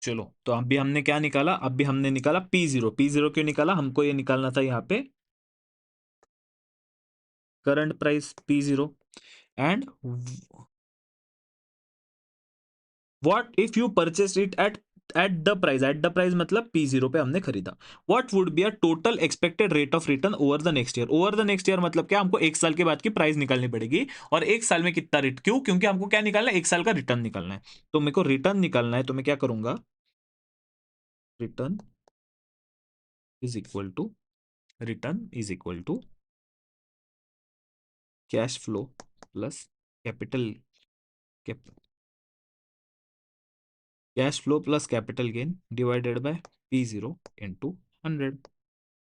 चलो तो अभी हमने क्या निकाला, अभी हमने निकाला P0। P0 क्यों निकाला, हमको ये निकालना था यहाँ पे current price P0। And what if you purchase it at the price मतलब P0 पे हमने खरीदा। What would be a total expected rate of return over the next year. Over the next year मतलब क्या, हमको 1 साल के बाद की प्राइस निकालनी पड़ेगी, और 1 साल में कितना रेट, क्यों, क्योंकि हमको क्या निकालना है, 1 साल का रिटर्न निकालना है। तो मेरे को रिटर्न निकालना है, तो मैं क्या करूंगा, return is equal to, return is equal to cash flow plus capital, cash flow plus capital gain divided by P0 into 100।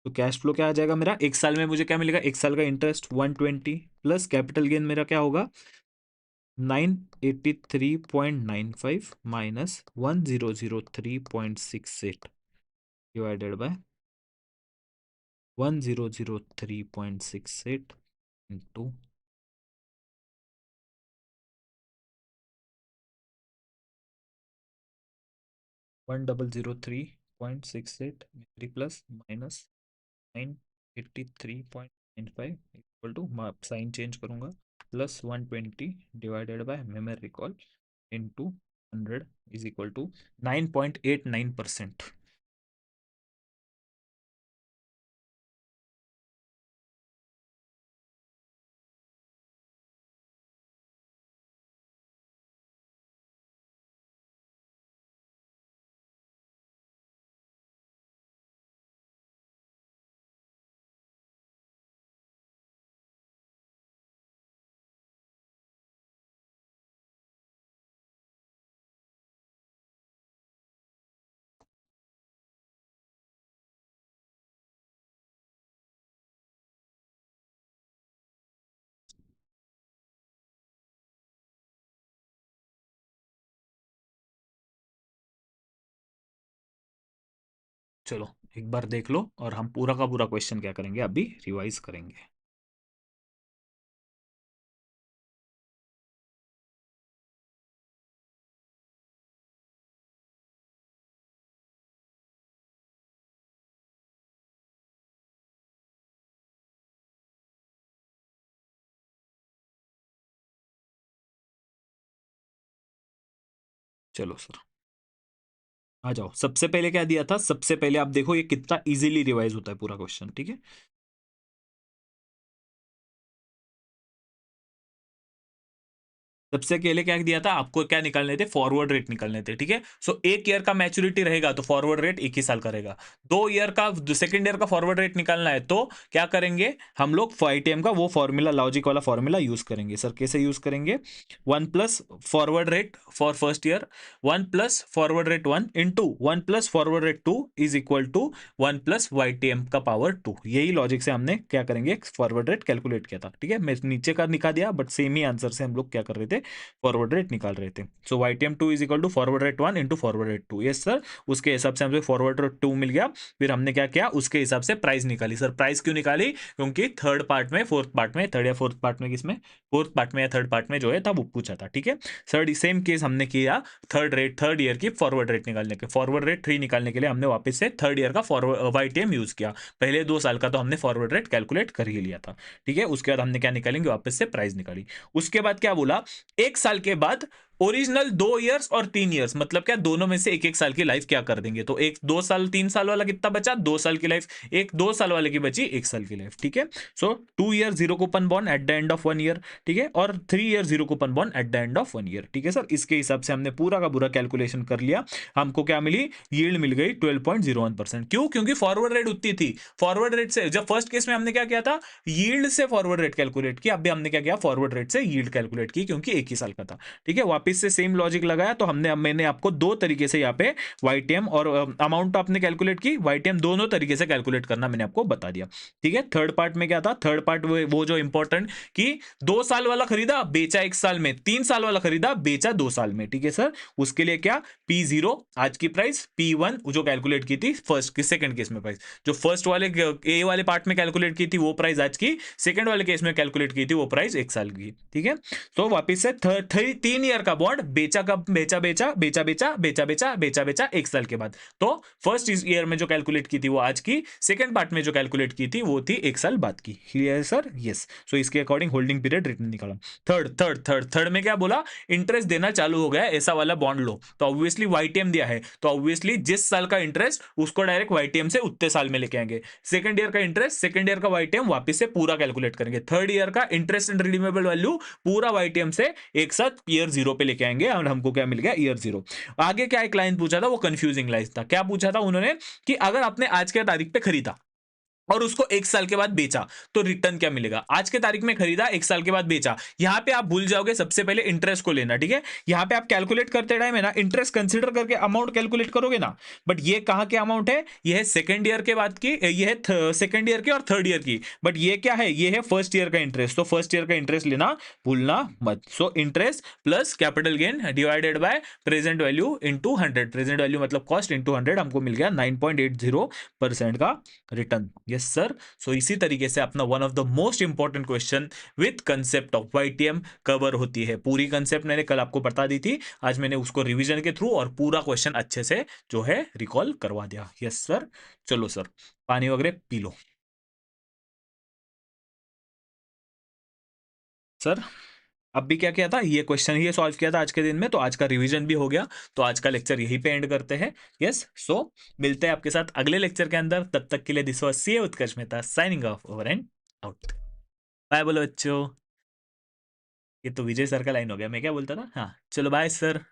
तो कैश फ्लो क्या आ जाएगा मेरा, 1 साल में मुझे क्या मिलेगा, 1 साल का इंटरेस्ट 120 प्लस कैपिटल गेन मेरा क्या होगा 983.95 minus 1003.68 divided by 1003.68 into 1003.68 plus minus 983.95 equal to, मैं साइन चेंज करूंगा, plus 120 divided by memory recall into 100 is equal to 9.89%। चलो एक बार देख लो, और हम पूरा का पूरा क्वेश्चन क्या करेंगे अभी रिवाइज करेंगे। चलो सर आ जाओ, सबसे पहले क्या दिया था, सबसे पहले आप देखो ये कितना इजीली रिवाइज होता है पूरा क्वेश्चन, ठीक है। सबसे पहले क्या दिया था आपको, क्या निकालने थे, फॉरवर्ड रेट निकालने थे, ठीक है। सो 1 ईयर का मैच्योरिटी रहेगा तो फॉरवर्ड रेट 1 ही साल का रहेगा। 2 ईयर का, सेकंड ईयर का फॉरवर्ड रेट निकालना है तो क्या करेंगे हम लोग, ITM का वो फॉर्मूला, लॉजिक वाला फॉर्मूला यूज करेंगे। सर कैसे यूज करेंगे, 1 plus forward rate for first year, 1 plus forward rate 1 into 1 plus forward rate 2 is equal to 1 plus YTM का पावर 2। यही लॉजिक से हमने क्या करेंगे, फॉरवर्ड रेट कैलकुलेट किया था, ठीक है। मैं नीचे का निकाल दिया, बट सेम ही आंसर से हम लोग क्या कर रहे थे, से फॉरवर्ड रेट निकाल रहे थे। So YTM2 is equal to forward rate 1 into forward rate 2। Yes sir, उसके हिसाब से हमसे फॉरवर्ड रेट 2 मिल गया। फिर हमने क्या किया, उसके हिसाब से प्राइस निकाली। सर प्राइस क्यों निकाली, क्योंकि थर्ड पार्ट में, फोर्थ पार्ट में, थर्ड या फोर्थ पार्ट में, किसमें, फोर्थ पार्ट में या थर्ड पार्ट में जो है था वो पूछा था। ठीक है सर, सेम केस हमने किया थर्ड ईयर की फॉरवर्ड रेट निकालने के, फॉरवर्ड रेट 3 निकालने के लिए हमने वापस से थर्ड ईयर का फॉरवर्ड YTM यूज किया। पहले 2 साल का तो हमने फॉरवर्ड रेट कैलकुलेट कर ही लिया था। ठीक है, उसके बाद हमने क्या निकालेंगे, वापस से प्राइस निकाली। उसके बाद क्या बोला, 1 साल के बाद ओरिजिनल 2 इयर्स और 3 इयर्स, मतलब क्या, दोनों में से एक एक साल की लाइफ क्या कर देंगे। तो एक 2 साल 3 साल वाला कितना बचा, 2 साल की लाइफ, एक 2 साल वाले की बची 1 साल की लाइफ। ठीक है, सो 2 year 0 coupon bond eight the end of 1 year. ठीक है, और 3 year 0 coupon bond eight the end of 1 year. ठीक है सर, इसके हिसाब से हमने पूरा का पूरा कैलकुलेशन कर लिया। हमको क्या मिली, यील्ड मिल गई 12.01%। क्यों, क्योंकि फॉरवर्ड रेट उतनी थी। फॉरवर्ड रेट से, जब फर्स्ट केस में हमने क्या किया था, यील्ड से फॉरवर्ड रेट कैलकुलेट किया, अब भी हमने क्या किया, फॉरवर्ड रेट से यील्ड कैलकुलेट की, क्योंकि एक ही साल का था। ठीक है, वापस से सेम लॉजिक लगाया। तो मैंने आपको 2 तरीके से यहाँ पे YTM और अमाउंट आपने कैलकुलेट की, YTM दोनों तरीके से कैलकुलेट करना मैंने आपको बता दिया। ठीक है, थर्ड पार्ट में क्या था, थर्ड पार्ट वो जो इंपॉर्टेंट, कि 2 साल वाला खरीदा बेचा 1 साल में, 3 साल वाला खरीदा बेचा 2 साल में। ठीक है सर, उसके लिए क्या, P0 आज की प्राइस, P1 जो कैलकुलेट की थी फर्स्ट की, सेकंड केस में प्राइस, जो फर्स्ट वाले ए वाले पार्ट में कैलकुलेट की थी वो प्राइस आज की, सेकंड वाले केस में कैलकुलेट की थी वो प्राइस 1 साल की। ठीक है, तो वापस से 3 ईयर का बॉन्ड बेचा, कब बेचा, बेचा बेचा बेचा बेचा बेचा बेचा बेचा 1 साल के बाद। तो फर्स्ट ईयर में जो कैलकुलेट की थी वो आज की, सेकंड पार्ट में जो कैलकुलेट की थी वो थी 1 साल बाद की। क्लियर है सर, यस। सो इसके अकॉर्डिंग होल्डिंग पीरियड रिटर्न निकाला। थर्ड में क्या बोला, इंटरेस्ट देना चालू हो गया, ऐसा वाला बॉन्ड लो, तो ऑब्वियसली YTM दिया है, तो ऑब्वियसली जिस साल का इंटरेस्ट उसको डायरेक्ट YTM से उतने साल में लेके आएंगे। सेकंड ईयर का इंटरेस्ट, सेकंड ईयर का YTM वापस से पूरा कैलकुलेट करेंगे। थर्ड ईयर का इंटरेस्ट एंड रिडीमेबल वैल्यू पूरा YTM से एक साथ ईयर 0 पे लेके आएंगे, और हमको क्या मिल गया, ईयर 0। आगे क्या एक लाइन पूछा था, वो कंफ्यूजिंग लाइन था। क्या पूछा था उन्होंने, कि अगर आपने आज के तारीख पे खरीदा और उसको 1 साल के बाद बेचा तो रिटर्न क्या मिलेगा। आज के तारीख में खरीदा, 1 साल के बाद बेचा, यहां पे आप भूल जाओगे सबसे पहले इंटरेस्ट को लेना। ठीक है, यहां पे आप कैलकुलेट करते टाइम है ना, इंटरेस्ट कंसीडर करके अमाउंट कैलकुलेट करोगे ना, बट ये कहां के अमाउंट है, ये है सेकंड ईयर के बाद की, ये है सेकंड ईयर की और थर्ड ईयर की, बट ये क्या है, ये है फर्स्ट ईयर का इंटरेस्ट। तो फर्स्ट ईयर का इंटरेस्ट लेना भूलना मत। So interest plus capital gain divided by present value into 100, present value मतलब कॉस्ट इंटू 100, हमको मिल गया 9.80% का रिटर्न। यस सर, सो इसी तरीके से अपना one of the most important question with concept of YTM cover होती है। पूरी कंसेप्ट मैंने कल आपको बता दी थी, आज मैंने उसको रिवीजन के थ्रू और पूरा क्वेश्चन अच्छे से जो है रिकॉल करवा दिया। यस सर, चलो सर पानी वगैरह पी लो। सर अब भी क्या किया था, ये क्वेश्चन ही सॉल्व किया था आज के दिन में, तो आज का रिवीजन भी हो गया। तो आज का लेक्चर यहीं पे एंड करते हैं। यस, सो मिलते हैं आपके साथ अगले लेक्चर के अंदर। तब तक के लिए this was C Utkarsh Mehta signing off, over and out. Bye बोलो बच्चों। ये तो विजय सर का लाइन हो गया, मैं क्या बोलता था, हाँ चलो बाय सर।